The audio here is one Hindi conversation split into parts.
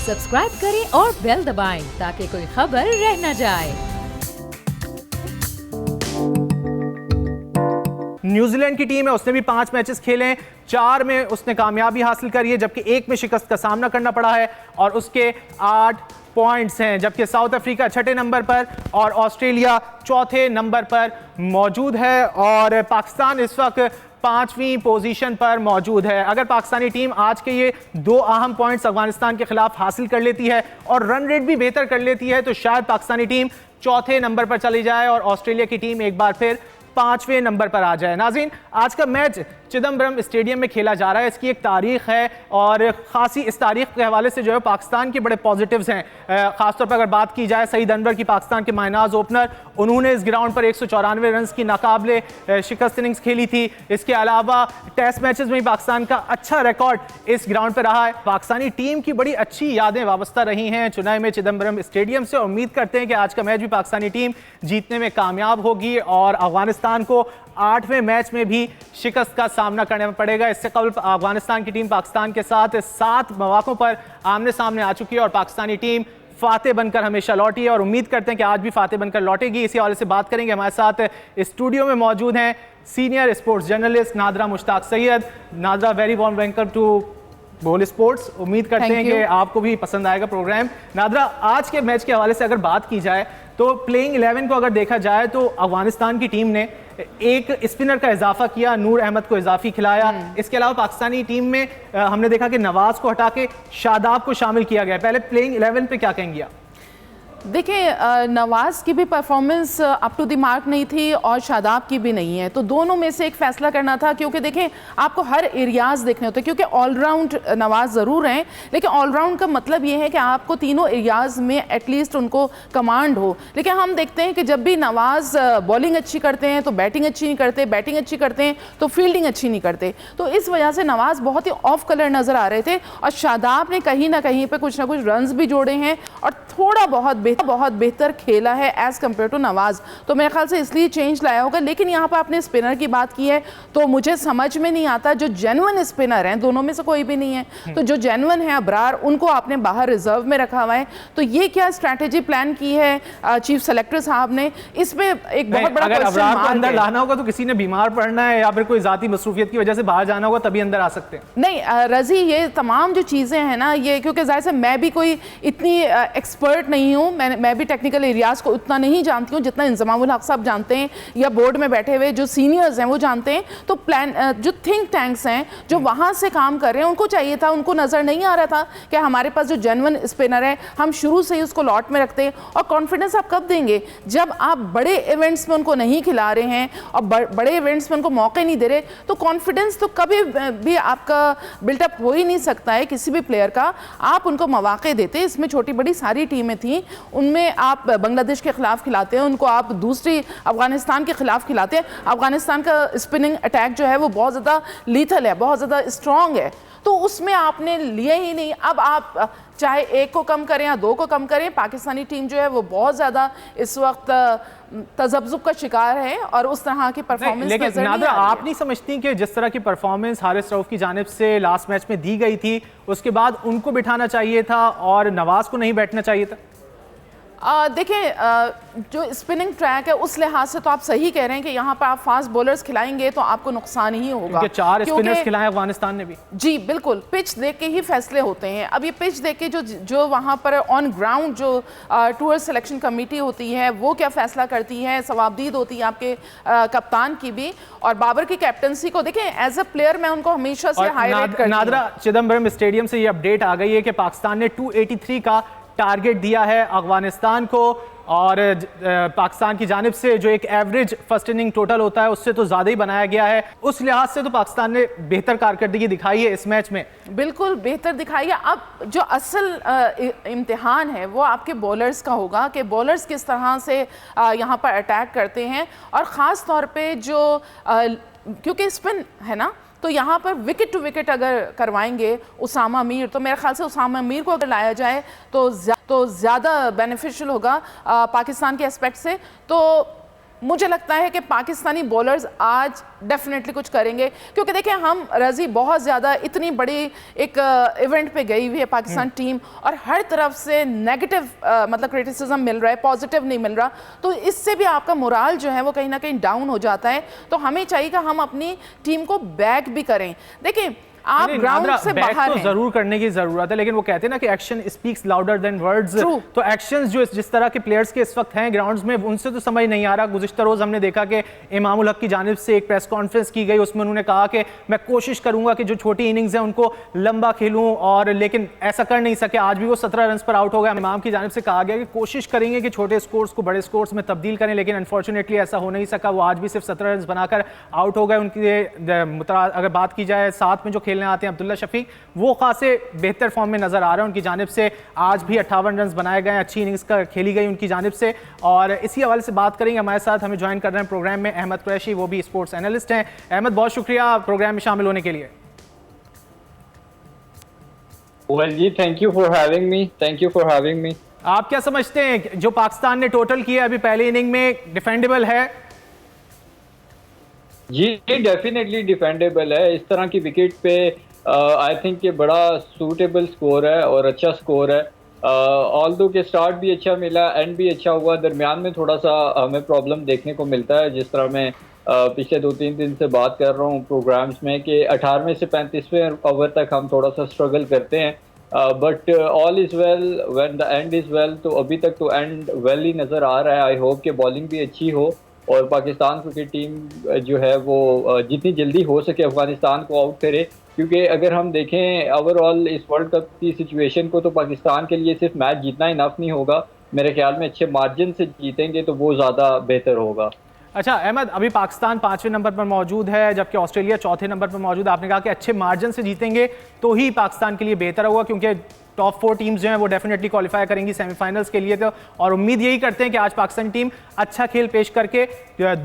सब्सक्राइब करें और बेल दबाएं ताकि कोई खबर रह न जाए। न्यूजीलैंड की टीम है, उसने भी 5 मैचेस खेले, 4 में उसने कामयाबी हासिल करी है, जबकि 1 में शिकस्त का सामना करना पड़ा है और उसके 8 पॉइंट्स हैं। जबकि साउथ अफ्रीका 6ठे नंबर पर और ऑस्ट्रेलिया 4थे नंबर पर मौजूद है और पाकिस्तान इस वक्त 5वीं पोजीशन पर मौजूद है। अगर पाकिस्तानी टीम आज के ये 2 अहम पॉइंट्स अफगानिस्तान के खिलाफ हासिल कर लेती है और रन रेट भी बेहतर कर लेती है तो शायद पाकिस्तानी टीम 4थे नंबर पर चली जाए और ऑस्ट्रेलिया की टीम एक बार फिर 5वें नंबर पर आ जाए। नाज़रीन, आज का मैच चिदम्बरम स्टेडियम में खेला जा रहा है, इसकी एक तारीख है और खासी इस तारीख के हवाले से जो है पाकिस्तान के बड़े पॉजिटिव्स हैं। खासतौर पर अगर बात की जाए सईद अनवर की, पाकिस्तान के मायनाज ओपनर, उन्होंने इस ग्राउंड पर 194 रन की नाकाबिले शिकस्त इनिंग्स खेली थी। इसके अलावा टेस्ट मैचेस में पाकिस्तान का अच्छा रिकॉर्ड इस ग्राउंड पर रहा है। पाकिस्तानी टीम की बड़ी अच्छी यादें वाबस्ता रही हैं चुनाई में चिदम्बरम स्टेडियम से। उम्मीद करते हैं कि आज का मैच भी पाकिस्तानी टीम जीतने में कामयाब होगी और अफगानिस्तान को 8वें मैच में भी शिकस्त का सामना करना पड़ेगा। इससे कबल अफगानिस्तान की टीम पाकिस्तान के साथ 7 मौकों पर आमने सामने आ चुकी है और पाकिस्तानी टीम फातेह बनकर हमेशा लौटी है और उम्मीद करते हैं कि आज भी फातेह बनकर लौटेगी। इसी हवाले से बात करेंगे, हमारे साथ स्टूडियो में मौजूद हैं senior sports journalist Nadra Mushtaq Syed. Nadra, very warm welcome to Bol sports. उम्मीद करते हैं कि आपको भी पसंद आएगा प्रोग्राम। नादरा, आज के मैच के हवाले से अगर बात की जाए तो प्लेइंग 11 को अगर देखा जाए तो अफगानिस्तान की टीम ने एक स्पिनर का इजाफा किया, नूर अहमद को इजाफी खिलाया। इसके अलावा पाकिस्तानी टीम में हमने देखा कि नवाज को हटा के शादाब को शामिल किया गया। पहले प्लेइंग 11 पे क्या कहेंगे आप? देखिए, नवाज़ की भी performance up to the mark नहीं थी और शादाब की भी नहीं है, तो दोनों में से एक फ़ैसला करना था क्योंकि देखें आपको हर एरियाज़ देखने होते हैं क्योंकि ऑलराउंड नवाज़ ज़रूर हैं, लेकिन ऑलराउंड का मतलब ये है कि आपको तीनों एरियाज़ में एटलीस्ट उनको कमांड हो। लेकिन हम देखते हैं कि जब भी नवाज़ बॉलिंग अच्छी करते हैं तो बैटिंग अच्छी नहीं करते, बैटिंग अच्छी करते हैं तो फील्डिंग अच्छी नहीं करते, तो इस वजह से नवाज़ बहुत ही ऑफ कलर नज़र आ रहे थे और शादाब ने कहीं ना कहीं पर कुछ ना कुछ रन्स भी जोड़े हैं और थोड़ा बहुत बेहतर खेला है एज कम्पेयर टू नवाज, तो मेरे ख्याल से इसलिए चेंज लाया होगा। लेकिन यहाँ पर आपने स्पिनर की बात की है तो मुझे समझ में नहीं आता, जो जेन्युइन स्पिनर हैं दोनों में से कोई भी नहीं है, तो जो जेन्युइन है अबरार उनको आपने बाहर रिजर्व में रखा हुआ है, तो ये क्या स्ट्रैटेजी प्लान की है चीफ सेलेक्टर साहब ने? इसमें एक बहुत बड़ा अगर अबरार को अंदर लाना होगा तो किसी ने बीमार पड़ना है या फिर कोई जाती मसरूफियत की वजह से बाहर जाना होगा तभी अंदर आ सकते हैं। नहीं रजी, ये तमाम जो चीज़ें हैं ना, ये क्योंकि जाहिर से मैं भी कोई इतनी एक्सपर्ट नहीं हूँ, मैं भी टेक्निकल एरियाज़ को उतना नहीं जानती हूँ जितना इंजमामुल हक साहब जानते हैं या बोर्ड में बैठे हुए जो सीनियर्स हैं वो जानते हैं। तो प्लान जो थिंक टैंक्स हैं जो वहाँ से काम कर रहे हैं उनको चाहिए था, उनको नज़र नहीं आ रहा था कि हमारे पास जो जेन्युइन स्पिनर है हम शुरू से ही उसको लॉट में रखते हैं। और कॉन्फिडेंस आप कब देंगे? जब आप बड़े इवेंट्स में उनको नहीं खिला रहे हैं और बड़े इवेंट्स में उनको मौके नहीं दे रहे, तो कॉन्फिडेंस तो कभी भी आपका बिल्टअप हो ही नहीं सकता है किसी भी प्लेयर का। आप उनको मौके देते, इसमें छोटी बड़ी सारी टीमें थी, उनमें आप बांग्लादेश के खिलाफ खिलाते हैं, उनको आप दूसरी अफगानिस्तान के खिलाफ खिलाते हैं। अफगानिस्तान का स्पिनिंग अटैक जो है वो बहुत ज़्यादा लीथल है, बहुत ज़्यादा स्ट्रॉन्ग है, तो उसमें आपने लिए ही नहीं। अब आप चाहे 1 को कम करें या 2 को कम करें, पाकिस्तानी टीम जो है वो बहुत ज़्यादा इस वक्त तजब्जुब का शिकार है और उस तरह की परफॉर्मेंस। लेकिन नादरा, आप नहीं समझती कि जिस तरह की परफॉर्मेंस हारिस रऊफ की जानिब से लास्ट मैच में दी गई थी उसके बाद उनको बिठाना चाहिए था और नवाज को नहीं बैठना चाहिए था? देखिए, जो स्पिनिंग ट्रैक है उस लिहाज से तो आप सही कह रहे हैं कि यहाँ पर आप फास्ट बॉलर्स खिलाएंगे तो आपको नुकसान ही होगा। 4 स्पिनर्स खिलाए अफगानिस्तान ने भी। जी बिल्कुल, पिच देख के ही फैसले होते हैं। अब ये पिच देख के जो वहाँ पर ऑन ग्राउंड जो टूर सिलेक्शन कमेटी होती है वो क्या फैसला करती है, सवाबदीद होती है आपके कप्तान की भी, और बाबर की कैप्टनसी को देखें एज अ प्लेयर मैं उनको हमेशा से हाईलाइट करती हूं। नादरा, चिदम्बरम स्टेडियम से ये अपडेट आ गई है कि पाकिस्तान ने 283 का टारगेट दिया है अफगानिस्तान को और पाकिस्तान की जानिब से जो एक एवरेज फर्स्ट इनिंग टोटल होता है उससे तो ज़्यादा ही बनाया गया है। उस लिहाज से तो पाकिस्तान ने बेहतर कारकर्दगी दिखाई है इस मैच में, बिल्कुल बेहतर दिखाई है। अब जो असल इम्तिहान है वो आपके बॉलर्स का होगा कि बॉलर्स किस तरह से यहाँ पर अटैक करते हैं और ख़ास तौर पर जो क्योंकि स्पिन है ना, तो यहाँ पर विकेट टू विकेट अगर करवाएंगे उसामा मीर, तो मेरे ख्याल से उसामा मीर को अगर लाया जाए तो ज़्यादा बेनिफिशियल होगा पाकिस्तान के एस्पेक्ट से। तो मुझे लगता है कि पाकिस्तानी बॉलर्स आज डेफिनेटली कुछ करेंगे, क्योंकि देखिए हम रजी बहुत ज़्यादा इतनी बड़ी एक इवेंट पे गई हुई है पाकिस्तान टीम, और हर तरफ से नेगेटिव मतलब क्रिटिसिज्म मिल रहा है, पॉजिटिव नहीं मिल रहा, तो इससे भी आपका मोराल जो है वो कहीं ना कहीं डाउन हो जाता है। तो हमें चाहिए कि हम अपनी टीम को बैक भी करें। देखिए आप ग्राउंड से बाहर तो हैं, जरूर करने की जरूरत है, लेकिन वो कहते हैं ना कि action speaks louder than words. तो एक्शंस जो जिस तरह के प्लेयर्स के इस वक्त हैं ग्राउंड्स में, उनसे तो समझ नहीं आ रहा। गुज़िश्ता रोज हमने देखा कि इमामुल हक की जानिब से एक प्रेस कॉन्फ्रेंस की गई, उसमें उन्होंने कहा कि मैं कोशिश करूंगा कि जो छोटी इनिंग्स हैं उनको लंबा खेलूं, और लेकिन ऐसा कर नहीं सके। आज भी वो 17 रन पर आउट हो गया। इमाम की जानिब से कहा गया कि कोशिश करेंगे कि छोटे स्कोर्स को बड़े स्कोर्स में तब्दील करें, लेकिन अनफॉर्चुनेटली ऐसा हो नहीं सका। वो आज भी सिर्फ 17 रन बनाकर आउट हो गए। उनके अगर बात की जाए साथ में जो खेलने आते हैं अब्दुल्ला वो खासे बेहतर फॉर्म में नजर आ रहे हैं उनकी जानिब से। आज भी 58 रन बनाए गए, अच्छी इनिंग्स का खेली गई उनकी जानिब से। और इसी हवाले से बात करेंगे, हमारे साथ हमें ज्वाइन कर रहे हैं प्रोग्राम में अहमद कुरैशी, वो भी स्पोर्ट्स एनालिस्ट हैं। अहमद, बहुत शुक्रिया प्रोग्राम में शामिल होने के लिए। Well, ji, thank you for having me. Thank you for having me. आप क्या समझते हैं जो पाकिस्तान ने टोटल किया अभी पहली इनिंग में, डिफेंडेबल है? जी डेफिनेटली डिफेंडेबल है। इस तरह की विकेट पे आई थिंक ये बड़ा सूटेबल स्कोर है और अच्छा स्कोर है। ऑल्दो के स्टार्ट भी अच्छा मिला, एंड भी अच्छा हुआ, दरमियान में थोड़ा सा हमें प्रॉब्लम देखने को मिलता है। जिस तरह मैं पिछले 2-3 दिन से बात कर रहा हूँ प्रोग्राम्स में कि 18वें से 35वें ओवर तक हम थोड़ा सा स्ट्रगल करते हैं, but all is well when the end is well. तो अभी तक तो एंड वेल ही नज़र आ रहा है। आई होप कि बॉलिंग भी अच्छी हो और पाकिस्तान क्रिकेट टीम जो है वो जितनी जल्दी हो सके अफगानिस्तान को आउट करे, क्योंकि अगर हम देखें ओवरऑल इस वर्ल्ड कप की सिचुएशन को, तो पाकिस्तान के लिए सिर्फ मैच जीतना इनफ नहीं होगा। मेरे ख्याल में अच्छे मार्जिन से जीतेंगे तो वो ज़्यादा बेहतर होगा। अच्छा अहमद, अभी पाकिस्तान 5वें नंबर पर मौजूद है, जबकि ऑस्ट्रेलिया 4थे नंबर पर मौजूद है। आपने कहा कि अच्छे मार्जिन से जीतेंगे तो ही पाकिस्तान के लिए बेहतर होगा, क्योंकि टॉप 4 टीम्स जो हैं वो डेफिनेटली क्वालिफाई करेंगी सेमीफाइनल्स के लिए। तो और उम्मीद यही करते हैं कि आज पाकिस्तानी टीम अच्छा खेल पेश करके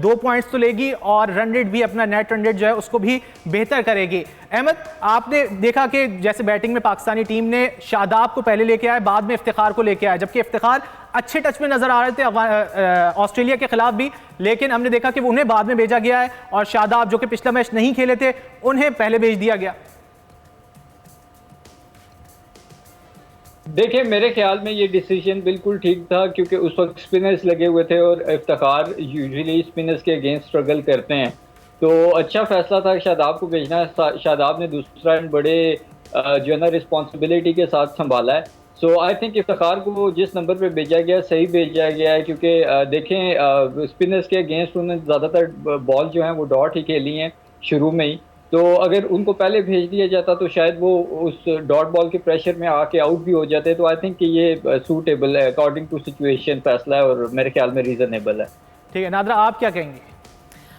2 पॉइंट्स तो लेगी और रन रेट भी, अपना नेट रन रेट जो है उसको भी बेहतर करेगी। अहमद, आपने देखा कि जैसे बैटिंग में पाकिस्तानी टीम ने शादाब को पहले लेके आए, बाद में इफ्तिखार को लेके आए, जबकि इफ्तिखार अच्छे टच में नजर आ रहे थे ऑस्ट्रेलिया के खिलाफ भी, लेकिन हमने देखा कि उन्हें बाद में भेजा गया है और शादाब जो कि पिछला मैच नहीं खेले थे उन्हें पहले भेज दिया गया। देखिए मेरे ख्याल में ये डिसीजन बिल्कुल ठीक था, क्योंकि उस वक्त स्पिनर्स लगे हुए थे और इफ्तिखार यूजुअली स्पिनर्स के अगेंस्ट स्ट्रगल करते हैं, तो अच्छा फैसला था शादाब को भेजना। शादाब ने दूसरा एंड बड़े जो है ना रिस्पॉन्सिबिलिटी के साथ संभाला है। सो आई थिंक इफ्तिखार को जिस नंबर पे भेजा गया सही भेजा गया है, क्योंकि देखें स्पिनर्स के अगेंस्ट उन्होंने ज़्यादातर बॉल जो हैं वो डॉट ही खेली हैं शुरू में ही, तो अगर उनको पहले भेज दिया जाता तो शायद वो उस डॉट बॉल के प्रेशर में आके आउट भी हो जाते। तो आई थिंक कि ये सूटेबल है, अकॉर्डिंग टू सिचुएशन फैसला है और मेरे ख्याल में रीज़नेबल है। ठीक है नादरा, आप क्या कहेंगे?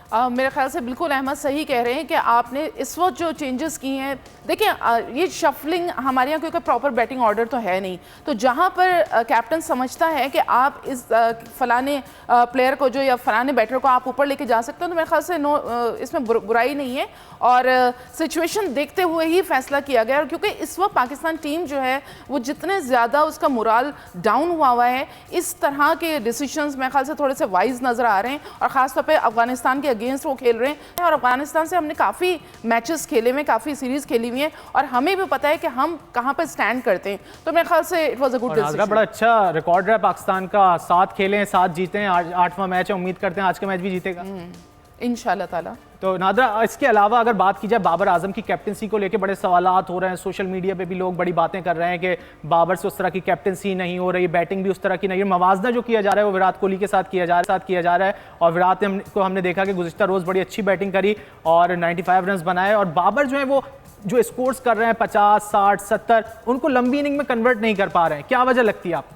मेरे ख्याल से बिल्कुल अहमद सही कह रहे हैं कि आपने इस वक्त जो चेंजेस की हैं, देखिए ये शफलिंग हमारे यहाँ क्योंकि प्रॉपर बैटिंग ऑर्डर तो है नहीं, तो जहाँ पर कैप्टन समझता है कि आप इस फलाने प्लेयर को जो या फलाने बैटर को आप ऊपर लेके जा सकते हो, तो मेरे ख्याल से इसमें बुराई नहीं है और सिचुएशन देखते हुए ही फैसला किया गया। और क्योंकि इस वक्त पाकिस्तान टीम जो है वो जितने ज़्यादा उसका मोराल डाउन हुआ है, इस तरह के डिसीजंस मेरे ख्याल से थोड़े से वाइज नज़र आ रहे हैं और ख़ासतौर पर अफगानिस्तान के अगेंस्ट वो खेल रहे हैं। और अफगानिस्तान से हमने काफ़ी मैचेस खेले हुए, काफ़ी सीरीज़ खेली हुई हैं और हमें भी पता है कि हम कहाँ पर स्टैंड करते हैं, तो मेरे ख्याल से it was a good decision. बड़ा अच्छा रिकॉर्ड है पाकिस्तान का, 7 खेले हैं 7 जीते हैं, 8वां मैच है, उम्मीद करते हैं आज का मैच भी जीतेगा इंशाल्लाह ताला। तो नादरा, इसके अलावा अगर बात की जाए बाबर आजम की कैप्टनसी को लेकर बड़े सवालात हो रहे हैं, सोशल मीडिया पे भी लोग बड़ी बातें कर रहे हैं कि बाबर से उस तरह की कैप्टनसी नहीं हो रही, बैटिंग भी उस तरह की नहीं है, मवाजना जो किया जा रहा है वो विराट कोहली के साथ किया जा रहा है और विराट को हमने देखा कि गुज़िश्ता रोज़ बड़ी अच्छी बैटिंग करी और 95 रन बनाए, और बाबर जो है वो जो स्कोर्स कर रहे हैं 50, 60, 70 उनको लंबी इनिंग में कन्वर्ट नहीं कर पा रहे हैं। क्या वजह लगती है आपको?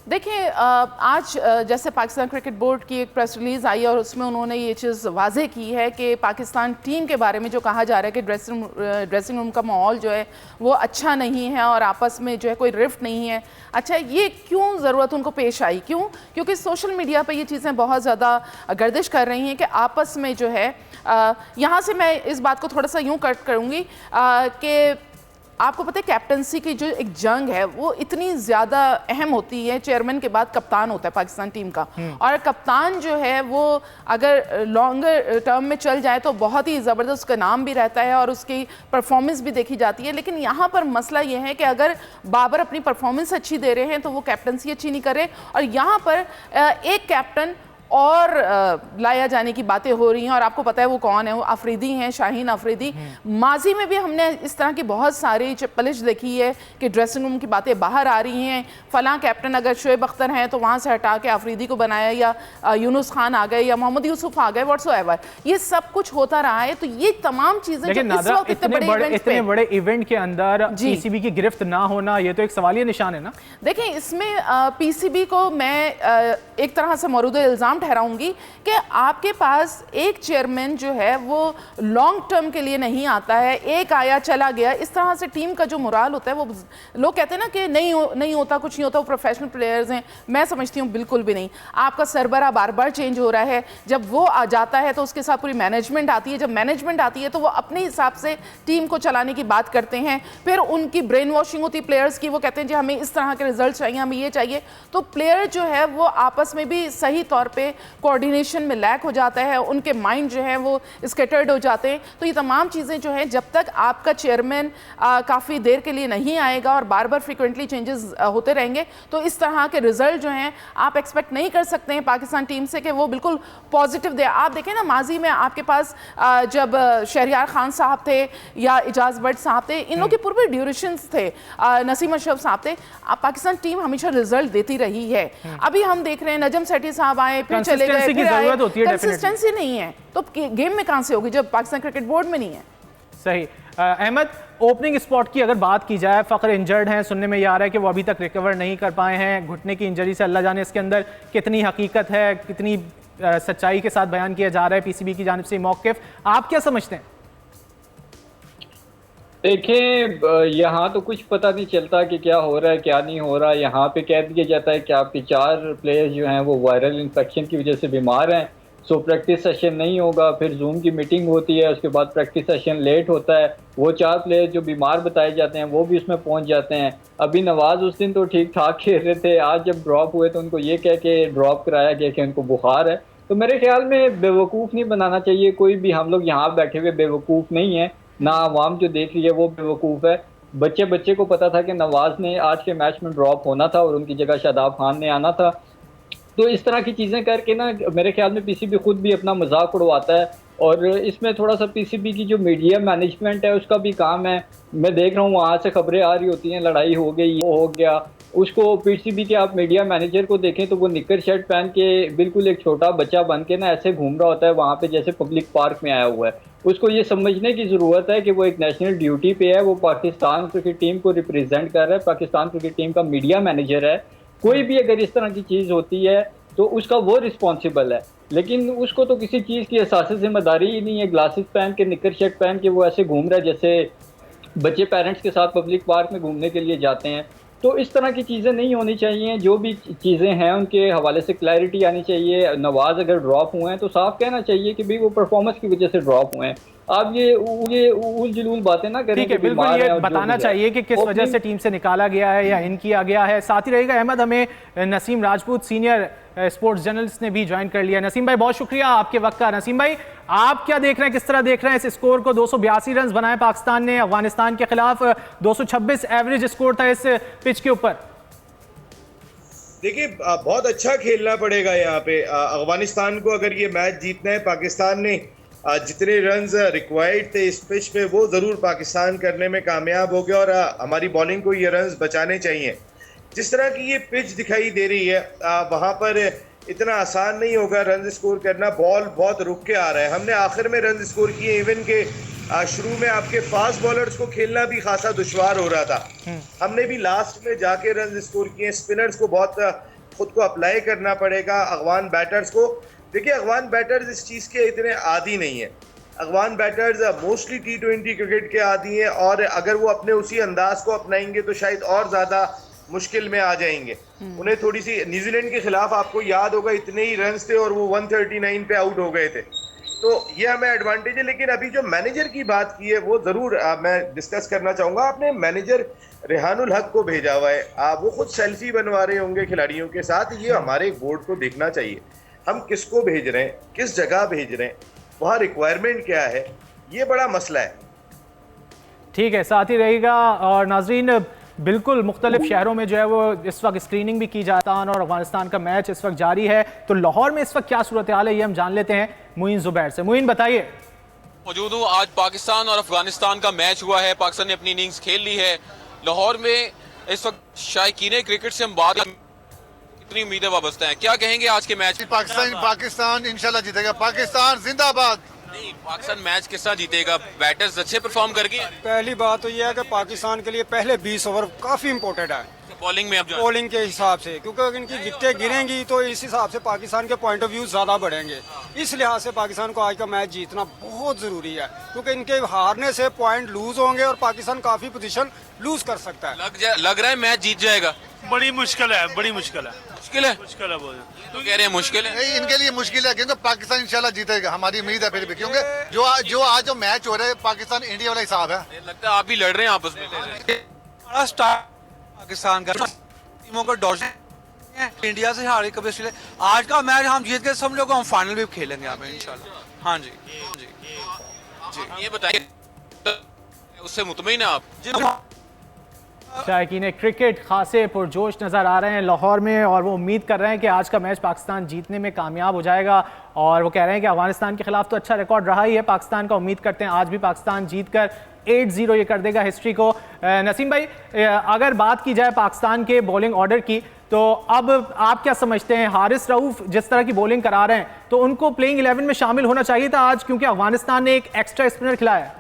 देखिए आज जैसे पाकिस्तान क्रिकेट बोर्ड की एक प्रेस रिलीज़ आई और उसमें उन्होंने ये चीज़ वाज़े की है कि पाकिस्तान टीम के बारे में जो कहा जा रहा है कि ड्रेसिंग रूम का माहौल जो है वो अच्छा नहीं है और आपस में जो है कोई रिफ्ट नहीं है। अच्छा, ये क्यों ज़रूरत उनको पेश आई? क्यों? क्योंकि सोशल मीडिया पे ये चीज़ें बहुत ज़्यादा गर्दिश कर रही हैं कि आपस में जो है यहाँ से मैं इस बात को थोड़ा सा यूँ कट करूँगी कि आपको पता है कैप्टनसी की जो एक जंग है वो इतनी ज़्यादा अहम होती है। चेयरमैन के बाद कप्तान होता है पाकिस्तान टीम का, और कप्तान जो है वो अगर लॉन्गर टर्म में चल जाए तो बहुत ही ज़बरदस्त उसका नाम भी रहता है और उसकी परफॉर्मेंस भी देखी जाती है। लेकिन यहाँ पर मसला ये है कि अगर बाबर अपनी परफॉर्मेंस अच्छी दे रहे हैं तो वो कैप्टनसी अच्छी नहीं कर रहे, और यहाँ पर एक कैप्टन और लाया जाने की बातें हो रही हैं, और आपको पता है वो कौन है, वो अफरीदी हैं, शाहीन अफरीदी। माजी में भी हमने इस तरह की बहुत सारी चपलिश देखी है कि ड्रेसिंग रूम की बातें बाहर आ रही हैं, फलां कैप्टन अगर शोएब अख्तर हैं तो वहाँ से हटा के अफरीदी को बनाया, या यूनुस खान आ गए या मोहम्मद यूसुफ आ गए, व्हाट्सएवर। ये सब कुछ होता रहा है। तो ये तमाम चीज़ें इतने बड़े इवेंट के अंदर पीसीबी की गिरफ्त ना होना, ये तो एक सवालिया निशान है ना। देखिए, इसमें पीसीबी को मैं एक तरह से मौरूद इल्ज़ाम ठहराऊंगी कि आपके पास एक चेयरमैन जो है वो लॉन्ग टर्म के लिए नहीं आता है, एक आया चला गया, इस तरह से टीम का जो मोराल होता है वो लोग कहते हैं ना कि नहीं होता, कुछ नहीं होता, वो प्रोफेशनल प्लेयर्स हैं। मैं समझती हूँ बिल्कुल भी नहीं। आपका सरबरा बार बार चेंज हो रहा है, जब वो आ जाता है तो उसके साथ पूरी मैनेजमेंट आती है, जब मैनेजमेंट आती है तो वो अपने हिसाब से टीम को चलाने की बात करते हैं, फिर उनकी ब्रेन वॉशिंग होती है प्लेयर्स की, वो कहते हैं जी हमें इस तरह के रिजल्ट चाहिए, हमें ये चाहिए। तो प्लेयर जो है वो आपस में भी सही तौर पे कोऑर्डिनेशन में लैक हो जाता है, उनके माइंड जो है वो स्कैटर्ड हो जाते हैं। तो ये तमाम चीज़ें जो हैं, जब तक आपका चेयरमैन काफ़ी देर के लिए नहीं आएगा और बार बार फ्रिक्वेंटली चेंजेस होते रहेंगे, तो इस तरह के रिजल्ट जो हैं आप एक्सपेक्ट नहीं कर सकते हैं पाकिस्तान टीम से कि वो बिल्कुल पॉजिटिव दे। आप देखें ना, माजी में आपके पास जब शहरियार खान साहब थे या इजाज़ बट साहब थे, इन लोगों के पूरे ड्यूरेशन थे, नसीम अशरफ साहब थे, पाकिस्तान टीम हमेशा रिजल्ट देती रही है। अभी हम देख रहे हैं नजम सेठी साहब आए, फिर चले गए, फिर आए, कंसिस्टेंसी नहीं है तो गेम में कहां से होगी जब पाकिस्तान क्रिकेट बोर्ड में नहीं है। सही। अहमद, ओपनिंग स्पॉट की अगर बात की जाए, फ़खर इंजर्ड हैं, सुनने में ये आ रहा है कि वो अभी तक रिकवर नहीं कर पाए हैं, घुटने की इंजरी से, अल्लाह जाने इसके अंदर कितनी हकीकत है, कितनी सच्चाई के साथ बयान किया जा रहा है पीसीबी की जानिब से मौक़िफ़, आप क्या समझते हैं? देखें, यहाँ तो कुछ पता नहीं चलता कि क्या हो रहा है क्या नहीं हो रहा। यहाँ पे कह दिया जाता है कि आपके 4 प्लेयर्स जो हैं वो वायरल इन्फेक्शन की वजह से बीमार हैं, सो प्रैक्टिस सेशन नहीं होगा। फिर जूम की मीटिंग होती है, उसके बाद प्रैक्टिस सेशन लेट होता है। वो 4 प्लेयर्स जो बीमार बताए जाते हैं वो भी उसमें पहुँच जाते हैं। अभी नवाज उस दिन तो ठीक ठाक खेल रहे थे, आज जब ड्रॉप हुए तो उनको ये कह के ड्रॉप कराया गया कि उनको बुखार है। तो मेरे ख्याल में बेवकूफ़ नहीं बनाना चाहिए कोई भी, हम लोग यहाँ बैठे हुए बेवकूफ़ नहीं हैं, ना आवाम जो देख रही है वो बेवकूफ़ है। बच्चे को पता था कि नवाज ने आज के मैच में ड्रॉप होना था और उनकी जगह शादाब खान ने आना था। तो इस तरह की चीज़ें करके ना मेरे ख्याल में पीसीबी खुद भी अपना मजाक उड़वाता है, और इसमें थोड़ा सा पीसीबी की जो मीडिया मैनेजमेंट है उसका भी काम है। मैं देख रहा हूँ वहाँ से खबरें आ रही होती हैं, लड़ाई हो गई, वो हो गया। उसको पीसीबी के आप मीडिया मैनेजर को देखें तो वो निक्कर शर्ट पहन के बिल्कुल एक छोटा बच्चा बन के ना ऐसे घूम रहा होता है वहाँ पे जैसे पब्लिक पार्क में आया हुआ है। उसको ये समझने की ज़रूरत है कि वो एक नेशनल ड्यूटी पे है, वो पाकिस्तान क्रिकेट टीम को रिप्रेजेंट कर रहा है, पाकिस्तान क्रिकेट टीम का मीडिया मैनेजर है। कोई भी अगर इस तरह की चीज़ होती है तो उसका वो रिस्पॉन्सिबल है, लेकिन उसको तो किसी चीज़ की एहसास जिम्मेदारी ही नहीं है। ग्लासेस पहन के, निक्कर शर्ट पहन के वो ऐसे घूम रहा है जैसे बच्चे पेरेंट्स के साथ पब्लिक पार्क में घूमने के लिए जाते हैं। तो इस तरह की चीज़ें नहीं होनी चाहिए। जो भी चीज़ें हैं उनके हवाले से क्लैरिटी आनी चाहिए। नवाज अगर ड्रॉप हुए हैं तो साफ कहना चाहिए कि भाई वो परफॉर्मेंस की वजह से ड्रॉप हुए हैं। आप ये उल जलूल बातें ना करें। ठीक है, बिल्कुल ये बताना चाहिए कि किस वजह से टीम से निकाला गया है या इन किया गया है। साथ ही रहेगा अहमद, हमें Naseem Rajput senior sports journalist ने भी ज्वाइन कर लिया। नसीम भाई, बहुत शुक्रिया आपके वक्त का। नसीम भाई, आप क्या देख रहे हैं, किस तरह देख रहे हैं इस स्कोर को? 282 रन बनाए पाकिस्तान ने अफगानिस्तान के खिलाफ, 226 एवरेज स्कोर था इस पिच के ऊपर। देखिए, बहुत अच्छा खेलना पड़ेगा यहाँ पे अफगानिस्तान को। अगर ये मैच जीतना है, पाकिस्तान ने जितने रन्स रिक्वायर्ड थे इस पिच पे वो ज़रूर पाकिस्तान करने में कामयाब हो गया, और हमारी बॉलिंग को ये रन्स बचाने चाहिए। जिस तरह की ये पिच दिखाई दे रही है वहाँ पर इतना आसान नहीं होगा रन स्कोर करना। बॉल बहुत रुक के आ रहा है। हमने आखिर में रन स्कोर किए, इवन के शुरू में आपके फास्ट बॉलर्स को खेलना भी खासा दुश्वार हो रहा था। हमने भी लास्ट में जाके रन स्कोर किए। स्पिनर्स को बहुत खुद को अप्लाई करना पड़ेगा, अफगान बैटर्स को। देखिए, अफगान बैटर्स इस चीज़ के इतने आदी नहीं है। Afghan batters mostly T20 cricket के आदी हैं, और अगर वो अपने उसी अंदाज को अपनाएंगे तो शायद और ज़्यादा मुश्किल में आ जाएंगे। उन्हें थोड़ी सी, न्यूजीलैंड के खिलाफ आपको याद होगा इतने ही रन्स थे और वो 139 पे आउट हो गए थे। तो ये हमें एडवांटेज है। लेकिन अभी जो मैनेजर की बात की है वो जरूर मैं डिस्कस करना चाहूंगा। आपने मैनेजर रेहानुल हक को भेजा हुआ है, वो खुद सेल्फी बनवा रहे होंगे खिलाड़ियों के साथ। ये हमारे बोर्ड को देखना चाहिए, हम किसको भेज रहे हैं, किस जगह भेज रहे हैं, वहाँ रिक्वायरमेंट क्या है, ये बड़ा मसला है। ठीक है, साथ ही रहेगा। और नाजरीन, बिल्कुल मुख्तलिफ शहरों में जो है वो इस वक्त स्क्रीनिंग भी की जाती है और अफगानिस्तान का मैच इस वक्त जारी है। तो लाहौर में इस वक्त क्या सूरत हाल है ये हम जान लेते हैं मुइन जुबैर से। मुइन बताइए। मौजूद हूँ, आज पाकिस्तान और अफगानिस्तान का मैच हुआ है, पाकिस्तान ने अपनी इनिंग्स खेल ली है। लाहौर में इस वक्त शायकीन क्रिकेट से हम बात, कितनी उम्मीदें वाबस्ता हैं, क्या कहेंगे आज के मैच? पाकिस्तान इंशाल्लाह जीतेगा। पाकिस्तान जिंदाबाद। नहीं, पाकिस्तान मैच किस तरह जीतेगा? बैटर्स अच्छे परफॉर्म कर गए। पहली बात तो यह है कि पाकिस्तान के लिए पहले 20 ओवर काफी इंपॉर्टेंट है बॉलिंग में, अब बॉलिंग के हिसाब से, क्योंकि अगर इनकी विकेटें गिरेंगी तो इस हिसाब से पाकिस्तान के पॉइंट ऑफ व्यू ज्यादा बढ़ेंगे। इस लिहाज से पाकिस्तान को आज का मैच जीतना बहुत जरूरी है, क्योंकि इनके हारने से पॉइंट लूज होंगे और पाकिस्तान काफी पोजीशन लूज कर सकता है। लग रहा है मैच जीत जाएगा। बड़ी मुश्किल है, बड़ी मुश्किल है, मुश्किल है, मुश्किल है बहुत। तो कह रहे हैं मुश्किल है। नहीं, इनके लिए मुश्किल है, क्योंकि पाकिस्तान इंशाल्लाह जीतेगा, हमारी उम्मीद है फिर भी। क्योंकि जो आज जो मैच हो रहा है पाकिस्तान इंडिया वाला हिसाब है। लगता है आप भी लड़ रहे हैं आपस में। बड़ा स्टार्ट पाकिस्तान का, टीमों को डॉट इंडिया से हारे कभी आज का मैच हम जीत के समझ लो, हम फाइनल भी खेलेंगे यहाँ पे इंशाल्लाह। हाँ जी जी जी, ये बताइए उससे मुतमईन है आप? जी, शायकीन क्रिकेट खासे पुरजोश नज़र आ रहे हैं लाहौर में और वो उम्मीद कर रहे हैं कि आज का मैच पाकिस्तान जीतने में कामयाब हो जाएगा। और वो कह रहे हैं कि अफगानिस्तान के खिलाफ तो अच्छा रिकॉर्ड रहा ही है पाकिस्तान का, उम्मीद करते हैं आज भी पाकिस्तान जीतकर 8-0 ये कर देगा हिस्ट्री को। नसीम भाई, अगर बात की जाए पाकिस्तान के बॉलिंग ऑर्डर की, तो अब आप क्या समझते हैं? हारिस रऊफ जिस तरह की बॉलिंग करा रहे हैं तो उनको प्लेइंग 11 में शामिल होना चाहिए था आज, क्योंकि अफगानिस्तान ने एक एक्स्ट्रा स्पिनर खिलाया।